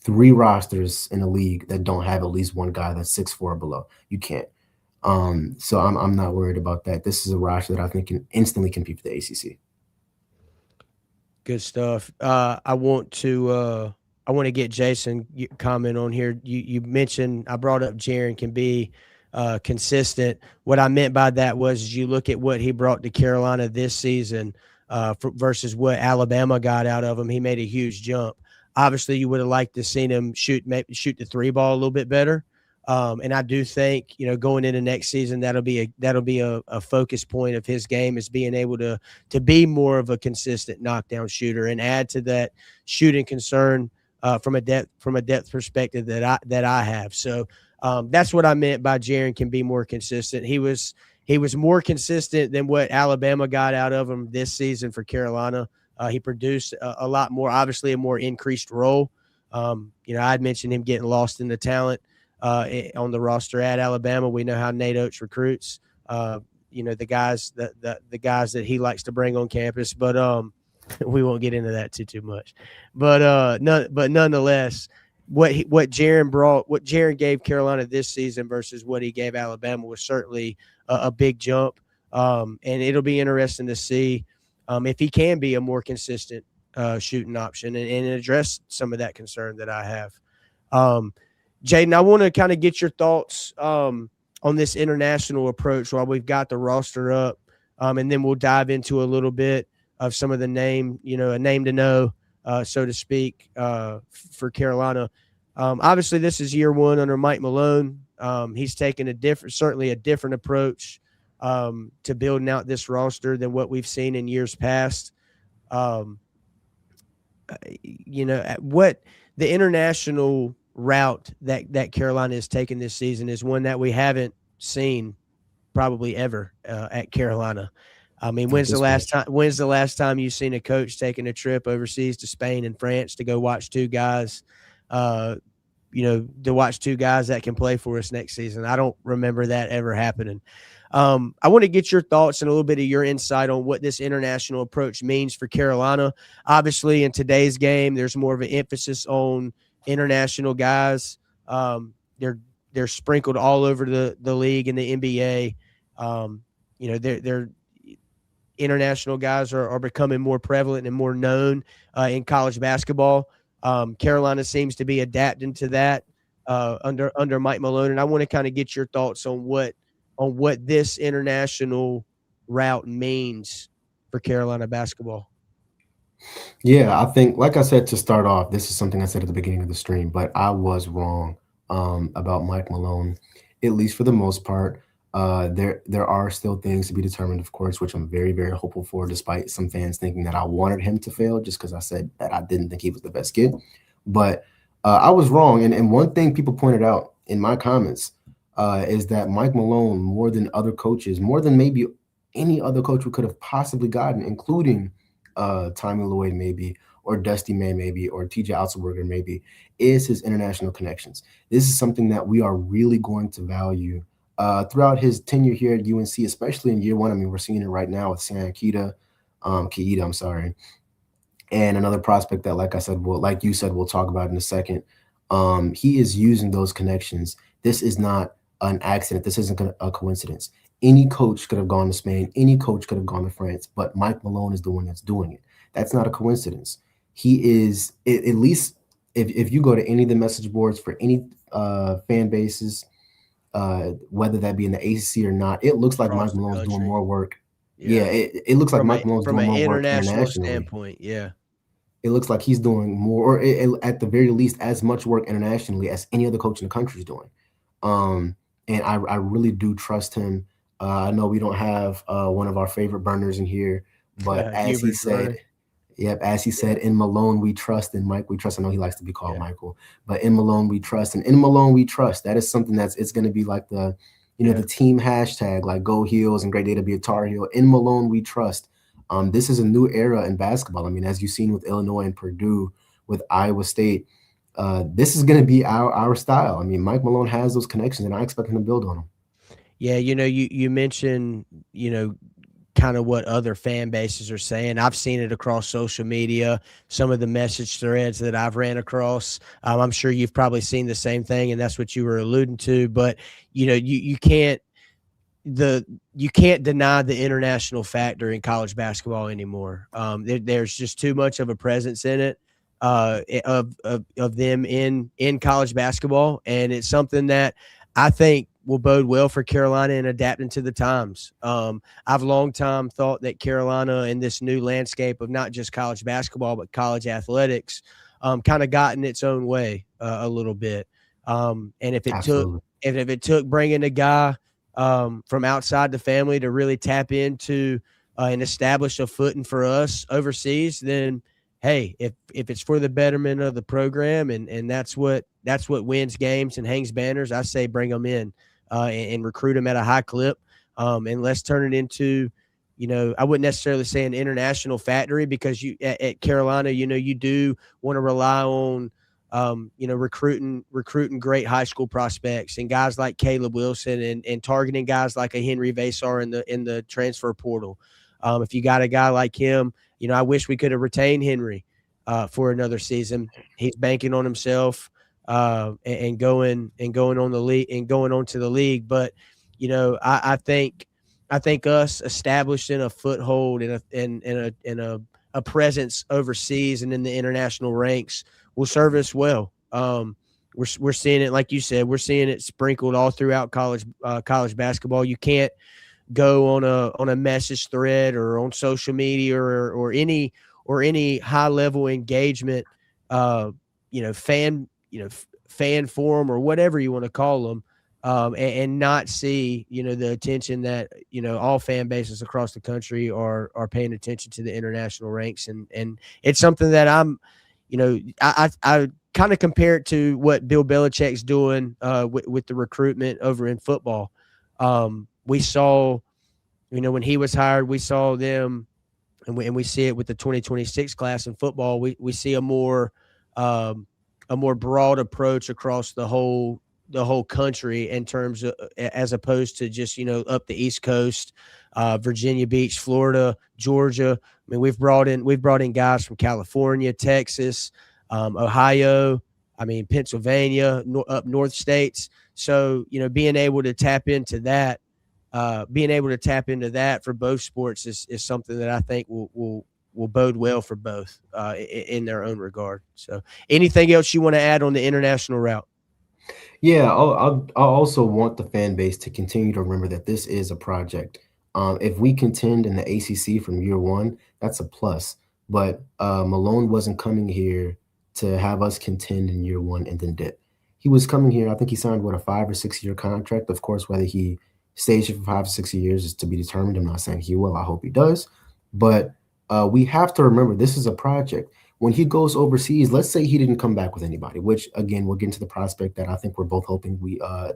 3 rosters in the league that don't have at least one guy that's 6'4" or below. You can't. So I'm not worried about that. This is a roster that I think can instantly compete for the ACC. Good stuff. I want to get Jason comment on here. You mentioned, I brought up Jaren can be consistent. What I meant by that was you look at what he brought to Carolina this season versus what Alabama got out of him. He made a huge jump. Obviously, you would have liked to seen him shoot the 3 ball a little bit better. And I do think, going into next season, that'll be a focus point of his game, is being able to be more of a consistent knockdown shooter and add to that shooting concern from a depth perspective that I have. So that's what I meant by Jaren can be more consistent. He was more consistent than what Alabama got out of him this season for Carolina. He produced a lot more, obviously a more increased role. I'd mentioned him getting lost in the talent on the roster at Alabama. We know how Nate Oates recruits, the guys that he likes to bring on campus, but we won't get into that too much. But nonetheless, what Jaren gave Carolina this season versus what he gave Alabama was certainly a big jump. And it'll be interesting to see if he can be a more consistent shooting option and address some of that concern that I have. Jaden, I want to kind of get your thoughts on this international approach while we've got the roster up, and then we'll dive into a little bit of some of the a name to know, so to speak, for Carolina. Obviously, this is year one under Mike Malone. He's taken certainly a different approach to building out this roster than what we've seen in years past. What the international route that Carolina has taken this season is one that we haven't seen probably ever at Carolina. I mean, when's the last time you've seen a coach taking a trip overseas to Spain and France to go watch two guys, to watch two guys that can play for us next season? I don't remember that ever happening. I want to get your thoughts and a little bit of your insight on what this international approach means for Carolina. Obviously, in today's game, there's more of an emphasis on international guys. They're sprinkled all over the league and the NBA. They're international guys are becoming more prevalent and more known in college basketball. Carolina seems to be adapting to that under Mike Malone, and I want to kind of get your thoughts on what this international route means for Carolina basketball. Yeah, I think, like I said to start off, this is something I said at the beginning of the stream, but I was wrong about Mike Malone, at least for the most part. There are still things to be determined, of course, which I'm very, very hopeful for, despite some fans thinking that I wanted him to fail just because I said that I didn't think he was the best kid. But I was wrong. And one thing people pointed out in my comments is that Mike Malone, more than other coaches, more than maybe any other coach we could have possibly gotten, including Tommy Lloyd maybe, or Dusty May maybe, or TJ Otzelberger maybe, is his international connections. This is something that we are really going to value throughout his tenure here at UNC, especially in year one. I mean, we're seeing it right now with Sayon Keita, and another prospect that, like you said, we'll talk about in a second. He is using those connections. This is not an accident. This isn't a coincidence. Any coach could have gone to Spain. Any coach could have gone to France, but Mike Malone is the one that's doing it. That's not a coincidence. He is, at least if you go to any of the message boards for any fan bases, whether that be in the ACC or not, it looks like Mike Malone's doing more work. Yeah, it looks like Mike Malone's doing more work internationally. From an international standpoint, yeah. It looks like he's doing more, or at the very least, as much work internationally as any other coach in the country is doing. And I really do trust him. I know we don't have one of our favorite burners in here, but as he said, in Malone we trust, in Mike we trust. I know he likes to be called Michael, but in Malone we trust, and in Malone we trust. That is something it's going to be like the team hashtag, like Go Heels and great day to be a Tar Heel. In Malone we trust. This is a new era in basketball. I mean, as you've seen with Illinois and Purdue, with Iowa State, this is going to be our style. I mean, Mike Malone has those connections, and I expect him to build on them. Yeah, you mentioned, kind of what other fan bases are saying. I've seen it across social media, some of the message threads that I've ran across. I'm sure you've probably seen the same thing, and that's what you were alluding to. But, you can't deny the international factor in college basketball anymore. There's just too much of a presence in it of them in college basketball, and it's something that I think will bode well for Carolina in adapting to the times. I've long time thought that Carolina, in this new landscape of not just college basketball but college athletics, kind of got in its own way a little bit. And if it took bringing a guy from outside the family to really tap into and establish a footing for us overseas, then hey, if it's for the betterment of the program and that's what wins games and hangs banners, I say bring them in and recruit them at a high clip, and let's turn it into, I wouldn't necessarily say an international factory, because at Carolina, you do want to rely on recruiting great high school prospects and guys like Caleb Wilson and targeting guys like a Henry Vasar in the transfer portal. If you got a guy like him, I wish we could have retained Henry for another season. He's banking on himself and going on the league and going on to the league. But I think us establishing a foothold and a presence overseas and in the international ranks will serve us well. We're seeing it, like you said, we're seeing it sprinkled all throughout college basketball. You can't go on a message thread or on social media or any high level engagement, fan forum or whatever you want to call them, and not see, the attention that, all fan bases across the country are paying attention to the international ranks. And it's something that I kind of compare it to what Bill Belichick's doing with the recruitment over in football. We saw, when he was hired, we saw them, and we see it with the 2026 class in football. We see a more broad approach across the whole country in terms of, as opposed to just, up the East Coast, Virginia Beach, Florida, Georgia. I mean, we've brought in guys from California, Texas, Ohio, Pennsylvania, up north states. So, being able to tap into that for both sports is something that I think will bode well for both in their own regard. So, anything else you want to add on the international route? Yeah, I'll also want the fan base to continue to remember that this is a project. If we contend in the ACC from year one, that's a plus. But Malone wasn't coming here to have us contend in year one and then dip. He was coming here. I think he signed a 5 or 6 year contract. Of course, whether he stays here for 5 or 6 years is to be determined. I'm not saying he will. I hope he does. But we have to remember this is a project. When he goes overseas, let's say he didn't come back with anybody, which again, we'll get into the prospect that I think we're both hoping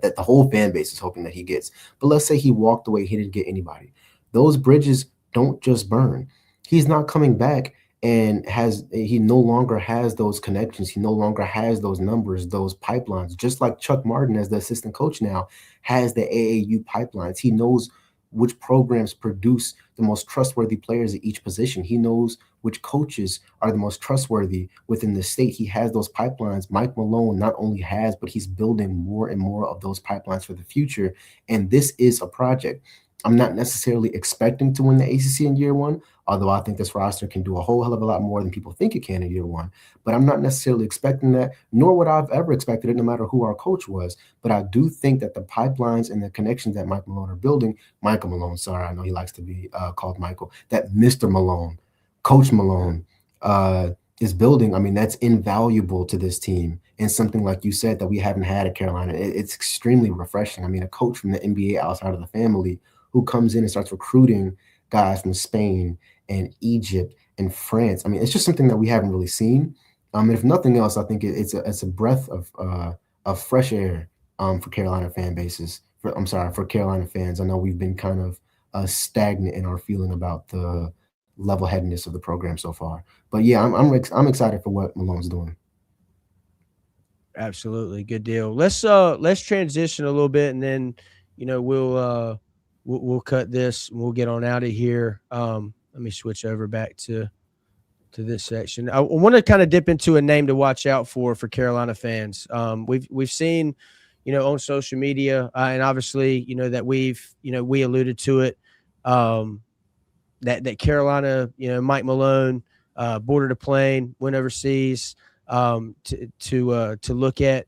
that the whole fan base is hoping that he gets. But let's say he walked away, he didn't get anybody. Those bridges don't just burn. He's not coming back and he no longer has those connections. He no longer has those numbers, those pipelines, just like Chuck Martin as the assistant coach now has the AAU pipelines. He knows which programs produce the most trustworthy players at each position. He knows which coaches are the most trustworthy within the state. He has those pipelines. Mike Malone not only has, but he's building more and more of those pipelines for the future. And this is a project. I'm not necessarily expecting to win the ACC in year one, although I think this roster can do a whole hell of a lot more than people think it can in year one. But I'm not necessarily expecting that, nor would I have ever expected it, no matter who our coach was. But I do think that the pipelines and the connections that Michael Malone, sorry, I know he likes to be called Michael, that Mr. Malone, Coach Malone, is building. I mean, that's invaluable to this team, and something like you said that we haven't had at Carolina. It's extremely refreshing. I mean, a coach from the NBA outside of the family who comes in and starts recruiting guys from Spain and Egypt and France. I mean, it's just something that we haven't really seen. And if nothing else, I think it's a breath of fresh air for Carolina fan bases. For Carolina fans. I know we've been kind of stagnant in our feeling about the level-headedness of the program so far. But yeah, I'm excited for what Malone's doing. Absolutely, good deal. Let's transition a little bit, and then we'll cut this and we'll get on out of here. Let me switch over back to this section. I want to kind of dip into a name to watch out for Carolina fans. We've seen, on social media, and obviously, that we alluded to it, that Carolina, Mike Malone boarded a plane, went overseas to look at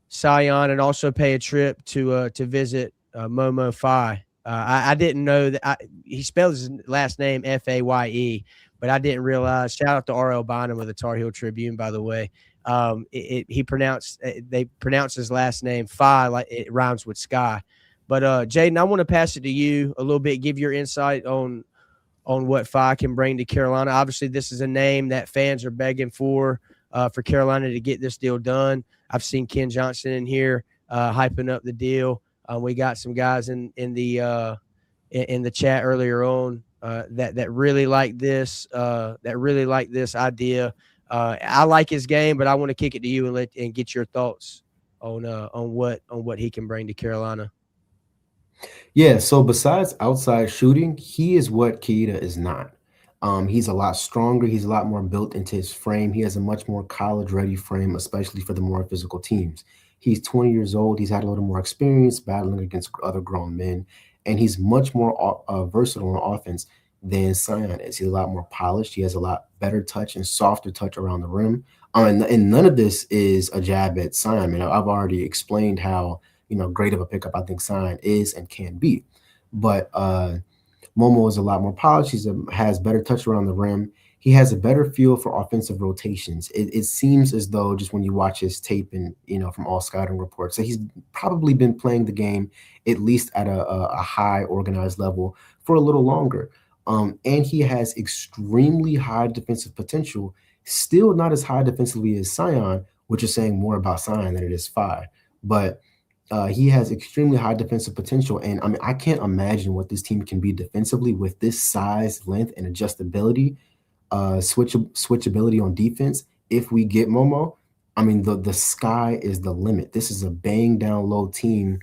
Sayon and also pay a trip to visit Momo Faye. I didn't know that he spells his last name Faye, but I didn't realize. Shout out to R.L. Bynum of the Tar Heel Tribune, by the way. They pronounce his last name Faye, like it rhymes with sky. But Jaden, I want to pass it to you a little bit. Give your insight on what Faye can bring to Carolina. Obviously, this is a name that fans are begging for Carolina to get this deal done. I've seen Ken Johnson in here hyping up the deal. We got some guys in the chat earlier on that really like this idea. I like his game, but I want to kick it to you and get your thoughts on what he can bring to Carolina. Yeah, so besides outside shooting, he is what Keita is not. He's a lot stronger. He's a lot more built into his frame. He has a much more college-ready frame, especially for the more physical teams. He's 20 years old. He's had a little more experience battling against other grown men, and he's much more versatile on offense than Sayon is. He's a lot more polished. He has a lot better touch and softer touch around the rim. And none of this is a jab at Sayon. I mean, I've already explained how great of a pickup I think Sayon is and can be. But Momo is a lot more polished. Has better touch around the rim. He has a better feel for offensive rotations. It seems as though just when you watch his tape and from all scouting reports that he's probably been playing the game at least at a high organized level for a little longer. And he has extremely high defensive potential. Still not as high defensively as Sayon, which is saying more about Sayon than it is Phi. But he has extremely high defensive potential, and I mean, I can't imagine what this team can be defensively with this size, length, and adjustability, switchability on defense. If we get Momo, I mean, the sky is the limit. This is a bang down low team.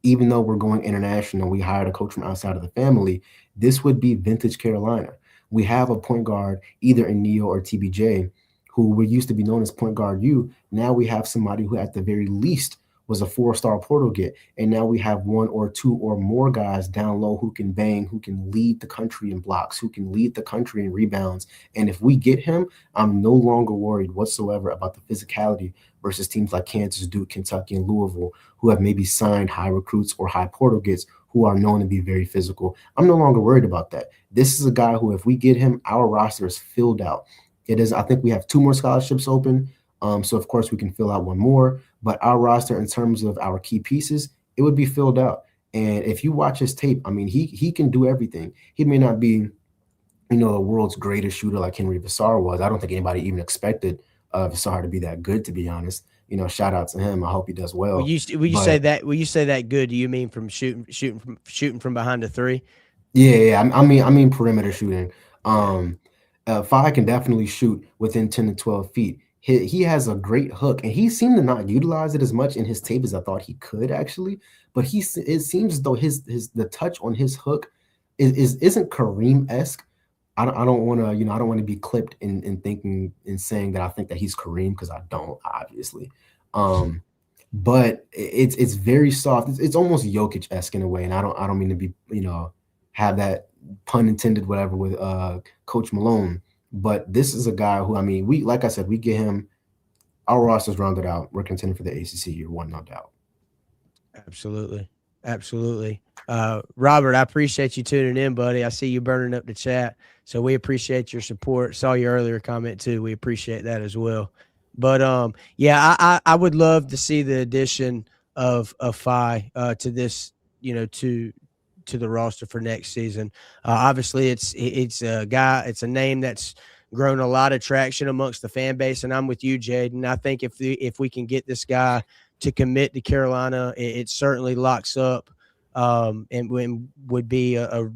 Even though we're going international, we hired a coach from outside of the family. This would be vintage Carolina. We have a point guard either in Neo or TBJ, who we used to be known as point guard U. Now we have somebody who, at the very least, was a 4-star portal get. And now we have one or two or more guys down low who can bang, who can lead the country in blocks, who can lead the country in rebounds. And if we get him, I'm no longer worried whatsoever about the physicality versus teams like Kansas, Duke, Kentucky, and Louisville, who have maybe signed high recruits or high portal gets who are known to be very physical. I'm no longer worried about that. This is a guy who, if we get him, our roster is filled out. It is. I think we have 2 more scholarships open. So, of course, we can fill out 1 more. But our roster, in terms of our key pieces, it would be filled out. And if you watch his tape, I mean, he can do everything. He may not be, the world's greatest shooter like Henry Vassar was. I don't think anybody even expected Vassar to be that good, to be honest. Shout out to him. I hope he does well. Will you say that? Will you say that good? Do you mean from shooting from behind the three? Yeah. I mean perimeter shooting. Phi can definitely shoot within 10 to 12 feet. He has a great hook, and he seemed to not utilize it as much in his tape as I thought he could actually. But it seems as though the touch on his hook isn't Kareem-esque. I don't want to I don't want to be clipped in thinking in saying that I think that he's Kareem, because I don't, obviously. But it's very soft. It's almost Jokic-esque in a way, and I don't mean to be have that pun intended whatever with Coach Malone. But this is a guy who, I mean, like I said, we get him, our roster's rounded out. We're contending for the ACC year 1, no doubt. Absolutely. Robert, I appreciate you tuning in, buddy. I see you burning up the chat, so we appreciate your support. Saw your earlier comment too. We appreciate that as well. But yeah, I would love to see the addition of Phi to this, to the roster for next season. Obviously, it's a name that's grown a lot of traction amongst the fan base, and I'm with you, Jaden. I think if we can get this guy to commit to Carolina, it certainly locks up and would be a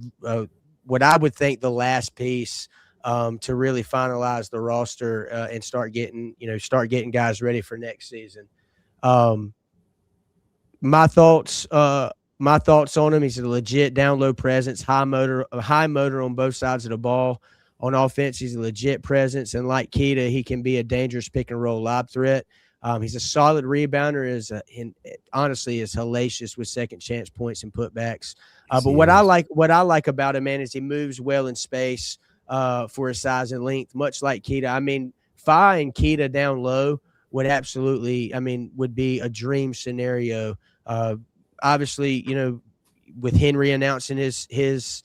what I would think the last piece to really finalize the roster and start getting guys ready for next season. My thoughts on him: he's a legit down low presence, high motor on both sides of the ball. On offense, he's a legit presence, and like Keita, he can be a dangerous pick and roll lob threat. He's a solid rebounder, honestly is hellacious with second chance points and putbacks. But what I like about him, man, is he moves well in space for his size and length, much like Keita. I mean, Phi and Keita down low would be a dream scenario. Obviously, with Henry announcing his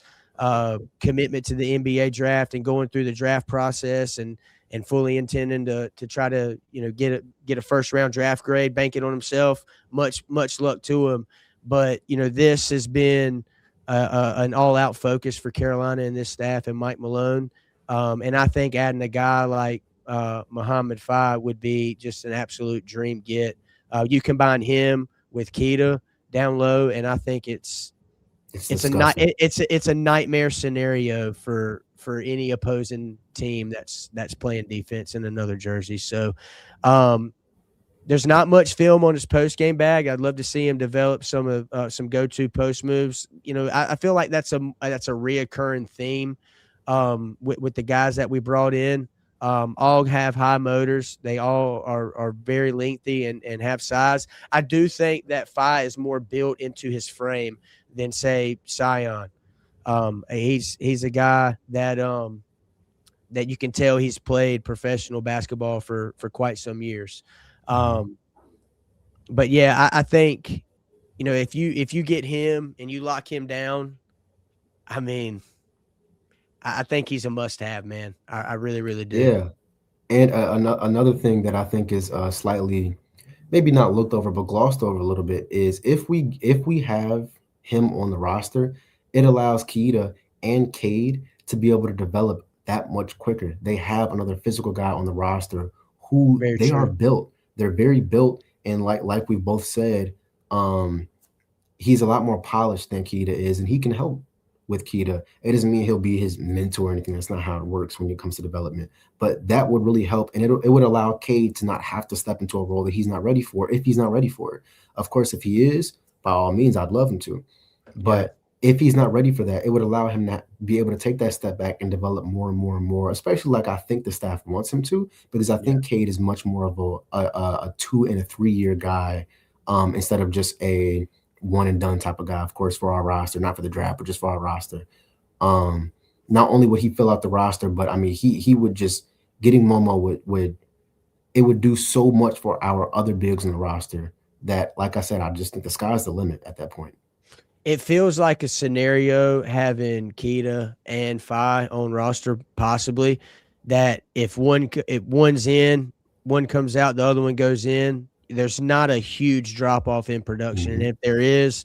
commitment to the NBA draft and going through the draft process and fully intending to try to get a first round draft grade, banking on himself. Much luck to him. But this has been an all out focus for Carolina and this staff and Mike Malone. And I think adding a guy like Muhammad Phi would be just an absolute dream get. You combine him with Keita down low, and I think it's a nightmare scenario for any opposing team that's playing defense in another jersey. So there's not much film on his post game bag. I'd love to see him develop some go-to post moves. I feel like that's a reoccurring theme with the guys that we brought in. All have high motors. They all are very lengthy and have size. I do think that Phi is more built into his frame than, say, Sayon. He's a guy that you can tell he's played professional basketball for quite some years. But yeah, I think if you get him and you lock him down, I mean, I think he's a must-have, man. I really, really do. Yeah. And another thing that I think is slightly maybe not looked over but glossed over a little bit is if we have him on the roster, it allows Keita and Cade to be able to develop that much quicker. They have another physical guy on the roster who Very they are true. built. They're very built, and like we both said, um, he's a lot more polished than Keita is, and he can help with Keita. It doesn't mean he'll be his mentor or anything. That's not how it works when it comes to development. But that would really help, and it would allow Cade to not have to step into a role that he's not ready for if he's not ready for it. Of course, if he is, by all means, I'd love him to. Yeah. But if he's not ready for that, it would allow him to be able to take that step back and develop more and more and more, especially like I think the staff wants him to, because I Yeah. think Cade is much more of a 2 and a 3 year guy, instead of just a one and done type of guy, of course, for our roster, not for the draft, but just for our roster. Um, Not only would he fill out the roster, but I mean, he would just getting Momo would it would do so much for our other bigs in the roster that, like I said, I just think the sky's the limit at that point. It feels like a scenario having Keita and Phi on roster, possibly, that if one's in, one comes out, the other one goes in. There's not a huge drop off in production, and Mhm. if there is,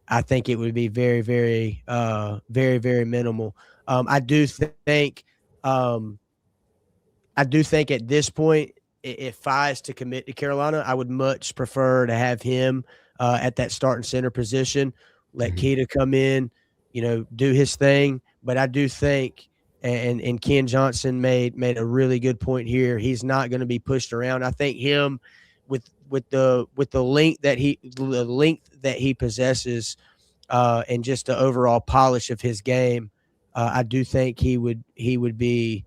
I think it would be very, very, very, very minimal. I do think, um, I do think at this point, if Phi is to commit to Carolina, I would much prefer to have him at that starting center position. Let Mhm. Keita come in, do his thing. But I do think, and Ken Johnson made a really good point here. He's not going to be pushed around. I think him with the length that he possesses, and just the overall polish of his game, I do think he would be,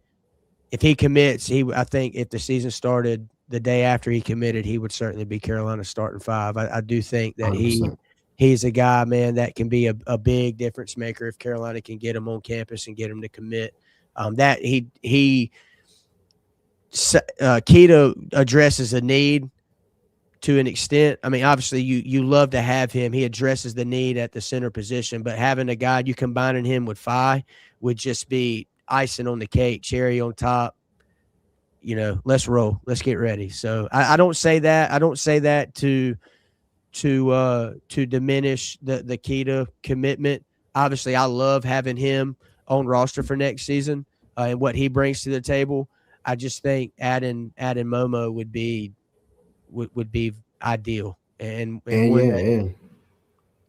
if he commits, I think if the season started the day after he committed, he would certainly be Carolina's starting five. I do think that 100%. he's a guy, man, that can be a big difference maker if Carolina can get him on campus and get him to commit. That he Keto addresses a need to an extent. I mean, obviously you love to have him. He addresses the need at the center position, but having a guy, you combining him with Phi would just be icing on the cake, cherry on top. Let's roll. Let's get ready. So I don't say that. I don't say that to diminish the Keita commitment. Obviously, I love having him on roster for next season, and what he brings to the table. I just think adding Momo would be ideal. And And one yeah, that, and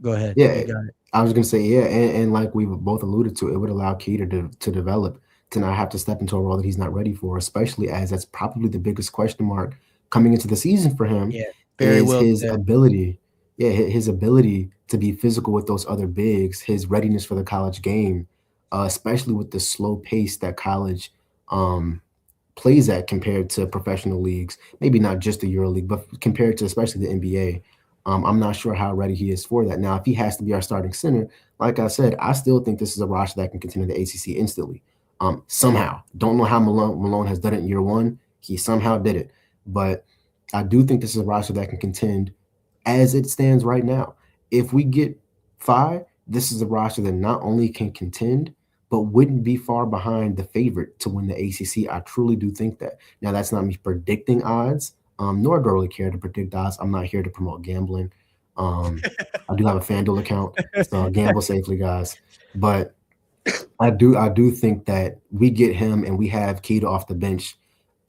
go ahead. yeah, You got it. I was gonna say yeah, and like we both alluded to, it would allow Keita to develop, to not have to step into a role that he's not ready for, especially as that's probably the biggest question mark coming into the season for him Yeah. Very is well his said. ability, yeah, his ability to be physical with those other bigs, his readiness for the college game, especially with the slow pace that college um, plays at compared to professional leagues, maybe not just the EuroLeague, but compared to especially the NBA. I'm not sure how ready he is for that. Now, if he has to be our starting center, like I said, I still think this is a roster that can contend in the ACC instantly. Somehow, don't know how Malone has done it in year one. He somehow did it, but I do think this is a roster that can contend as it stands right now. If we get five, this is a roster that not only can contend, but wouldn't be far behind the favorite to win the ACC. I truly do think that. Now, that's not me predicting odds, nor do I really care to predict odds. I'm not here to promote gambling. I do have a FanDuel account, so gamble safely, guys. But I do think that we get him and we have Keita off the bench.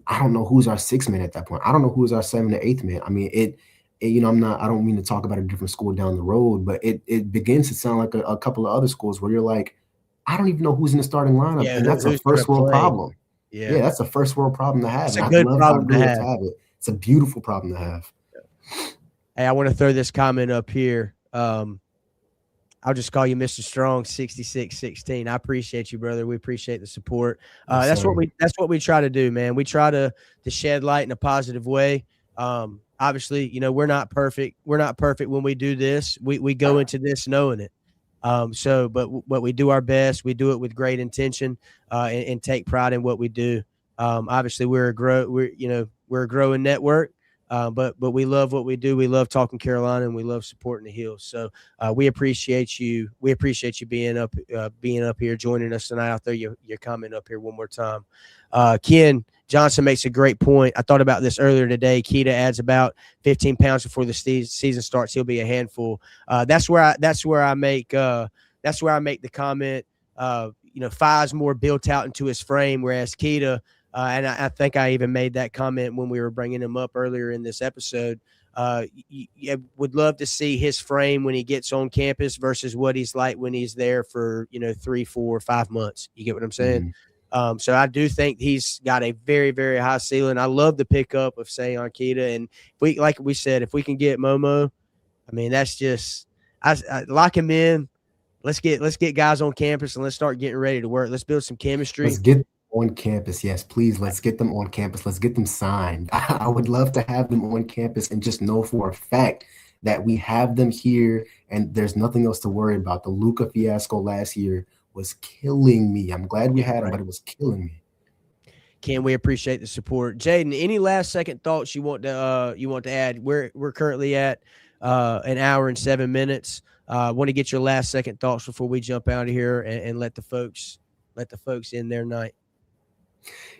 I don't know who's our sixth man at that point. I don't know who's our seventh or eighth man. I mean, I don't mean to talk about a different school down the road, but it begins to sound like a couple of other schools where you're like, I don't even know who's in the starting lineup. Yeah. And that's a Who's going to first world play? problem. Yeah. Yeah, that's a first world problem to have. That's And a I'd good love, I'd problem to really love to have. have it. It's a beautiful problem to have. Hey, I want to throw this comment up here. I'll just call you Mr. Strong 6616. I appreciate you, brother. We appreciate the support. Yes, That's sir. what we try to do, man. We try to shed light in a positive way. Obviously, we're not perfect. We're not perfect when we do this. We go into this knowing it. But we do our best. We do it with great intention, and take pride in what we do. Obviously, we're a growing network. But we love what we do. We love talking Carolina, and we love supporting the Heels. So we appreciate you. We appreciate you being up here, joining us tonight. Out there, your comment up here one more time. Ken Johnson makes a great point. I thought about this earlier today. Keita adds about 15 pounds before the season starts. He'll be a handful. That's where I make the comment. Fi's more built out into his frame, whereas Keita. And I think I even made that comment when we were bringing him up earlier in this episode. Would love to see his frame when he gets on campus versus what he's like when he's there for 3, 4, 5 months. You get what I'm saying? Mm-hmm. So I do think he's got a very, very high ceiling. I love the pickup of Sayon Keita, and like we said, if we can get Momo, I mean that's just I lock him in. Let's get guys on campus and let's start getting ready to work. Let's build some chemistry. Let's get on campus. Yes, please. Let's get them on campus. Let's get them signed. I would love to have them on campus and just know for a fact that we have them here and there's nothing else to worry about. The Luka fiasco last year was killing me. I'm glad we had him, but it was killing me. Ken, we appreciate the support. Jaden, any last second thoughts you want to add? We're currently at an hour and 7 minutes. Want to get your last second thoughts before we jump out of here and let the folks in their night.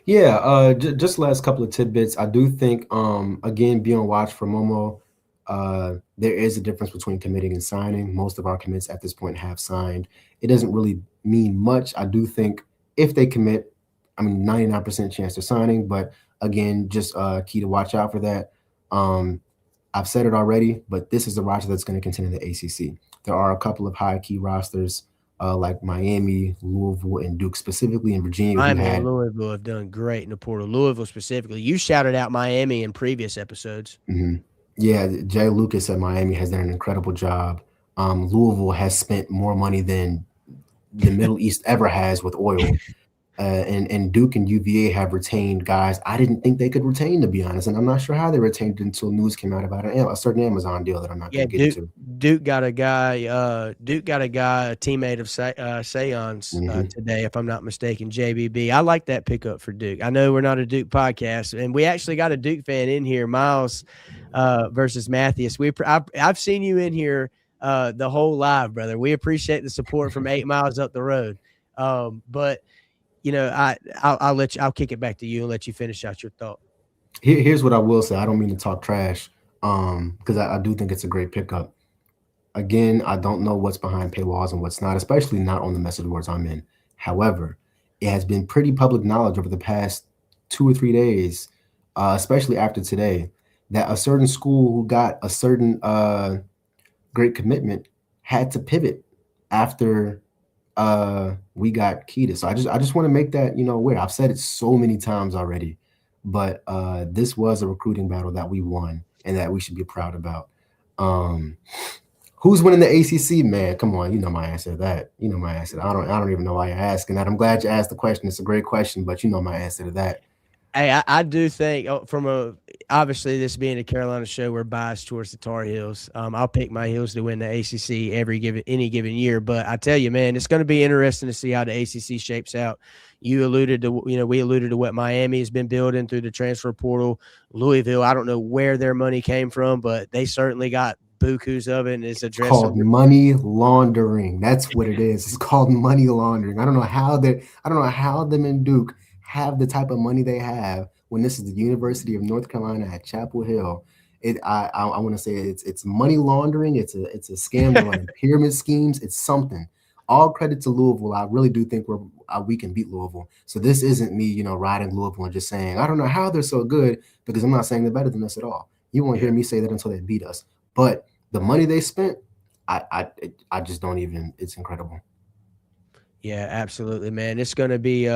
Yeah, just last couple of tidbits. I do think, again, be on watch for Momo. There is a difference between committing and signing. Most of our commits at this point have signed. It doesn't really mean much. I do think if they commit, 99% chance they're signing. But again, just key to watch out for that. I've said it already, but this is the roster that's going to contend in the ACC. There are a couple of high key rosters. Like Miami, Louisville, and Duke, specifically in Virginia. Miami and Louisville have done great in the portal. Louisville specifically. You shouted out Miami in previous episodes. Mm-hmm. Yeah, Jay Lucas at Miami has done an incredible job. Louisville has spent more money than the Middle East ever has with oil. And Duke and UVA have retained guys I didn't think they could retain, to be honest. And I'm not sure how they retained it until news came out about a certain Amazon deal that I'm not going to get into. Duke got a guy, a teammate of Sayon's today, if I'm not mistaken, JBB. I like that pickup for Duke. I know we're not a Duke podcast, and we actually got a Duke fan in here, Miles versus Matthias. I've seen you in here the whole live, brother. We appreciate the support from 8 miles up the road. But I'll kick it back to you and let you finish out your thought. Here's what I will say. I don't mean to talk trash because I do think it's a great pickup. Again, I don't know what's behind paywalls and what's not, especially not on the message boards I'm in. However, it has been pretty public knowledge over the past 2 or 3 days, especially after today, that a certain school who got a certain great commitment had to pivot after we got Keita. So I just want to make that, aware. I've said it so many times already, but this was a recruiting battle that we won and that we should be proud about. Who's winning the ACC, man? Come on, you know my answer to that. You know my answer. I don't even know why you're asking that. I'm glad you asked the question. It's a great question, but you know my answer to that. Hey, I do think obviously this being a Carolina show, we're biased towards the Tar Heels. I'll pick my Heels to win the ACC any given year, but I tell you, man, it's going to be interesting to see how the ACC shapes out. We alluded to what Miami has been building through the transfer portal. Louisville, I don't know where their money came from, but they certainly got bukus of it, and it's called money laundering. That's what it is. It's called money laundering. I don't know how them and Duke have the type of money they have when this is the University of North Carolina at Chapel Hill. I want to say it's money laundering. It's a scam. They're running pyramid schemes. It's something. All credit to Louisville. I really do think we can beat Louisville. So this isn't me, riding Louisville and just saying I don't know how they're so good, because I'm not saying they're better than us at all. You won't hear me say that until they beat us. But the money they spent, I just don't even. It's incredible. Yeah, absolutely, man. It's going to be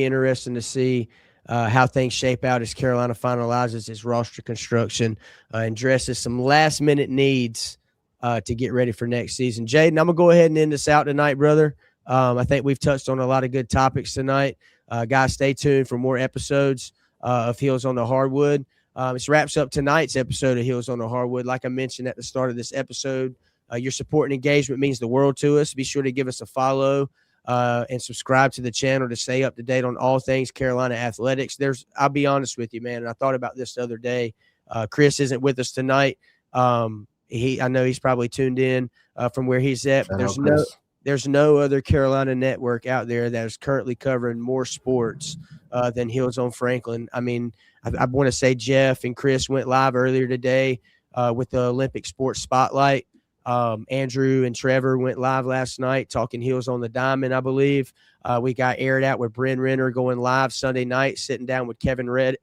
interesting to see how things shape out as Carolina finalizes its roster construction and addresses some last minute needs to get ready for next season. Jaden, I'm gonna go ahead and end this out tonight, brother. I think we've touched on a lot of good topics tonight. Guys, stay tuned for more episodes of Heels on the Hardwood. This wraps up tonight's episode of Heels on the Hardwood. Like I mentioned at the start of this episode, your support and engagement means the world to us. Be sure to give us a follow and subscribe to the channel to stay up to date on all things Carolina athletics. I'll be honest with you, man, and I thought about this the other day. Chris isn't with us tonight. I know he's probably tuned in from where he's at. But there's no other Carolina network out there that is currently covering more sports than Heels on Franklin. I mean, I want to say Jeff and Chris went live earlier today with the Olympic Sports Spotlight. Andrew and Trevor went live last night talking Heels on the Diamond, I believe. We got aired out with Bryn Renner going live Sunday night, sitting down with Kevin Reddick,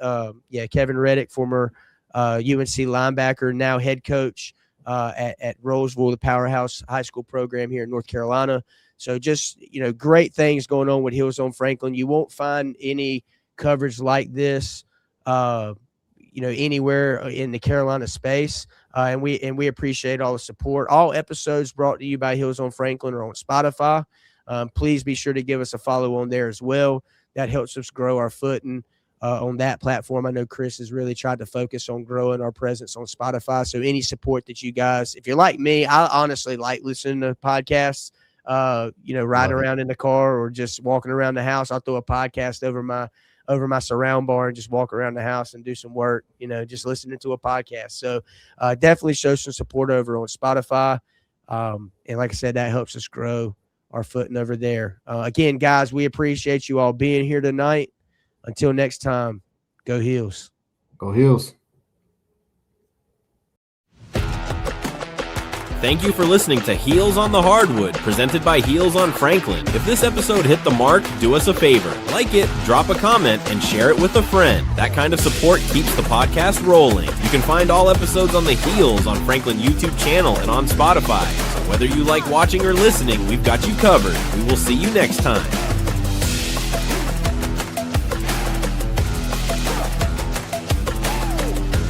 former UNC linebacker, now head coach at Roseville, the powerhouse high school program here in North Carolina. So just, great things going on with Heels on Franklin. You won't find any coverage like this, anywhere in the Carolina space. And we appreciate all the support. All episodes brought to you by Heels on Franklin are on Spotify. Please be sure to give us a follow on there as well. That helps us grow our footing on that platform. I know Chris has really tried to focus on growing our presence on Spotify. So any support that you guys, if you're like me, I honestly like listening to podcasts, riding around in the car or just walking around the house. I'll throw a podcast over my surround bar and just walk around the house and do some work, just listening to a podcast. So definitely show some support over on Spotify. And like I said, that helps us grow our footing over there. Again, guys, we appreciate you all being here tonight. Until next time, go Heels. Go Heels. Thank you for listening to Heels on the Hardwood, presented by Heels on Franklin. If this episode hit the mark, do us a favor. Like it, drop a comment, and share it with a friend. That kind of support keeps the podcast rolling. You can find all episodes on the Heels on Franklin YouTube channel and on Spotify. So whether you like watching or listening, we've got you covered. We will see you next time.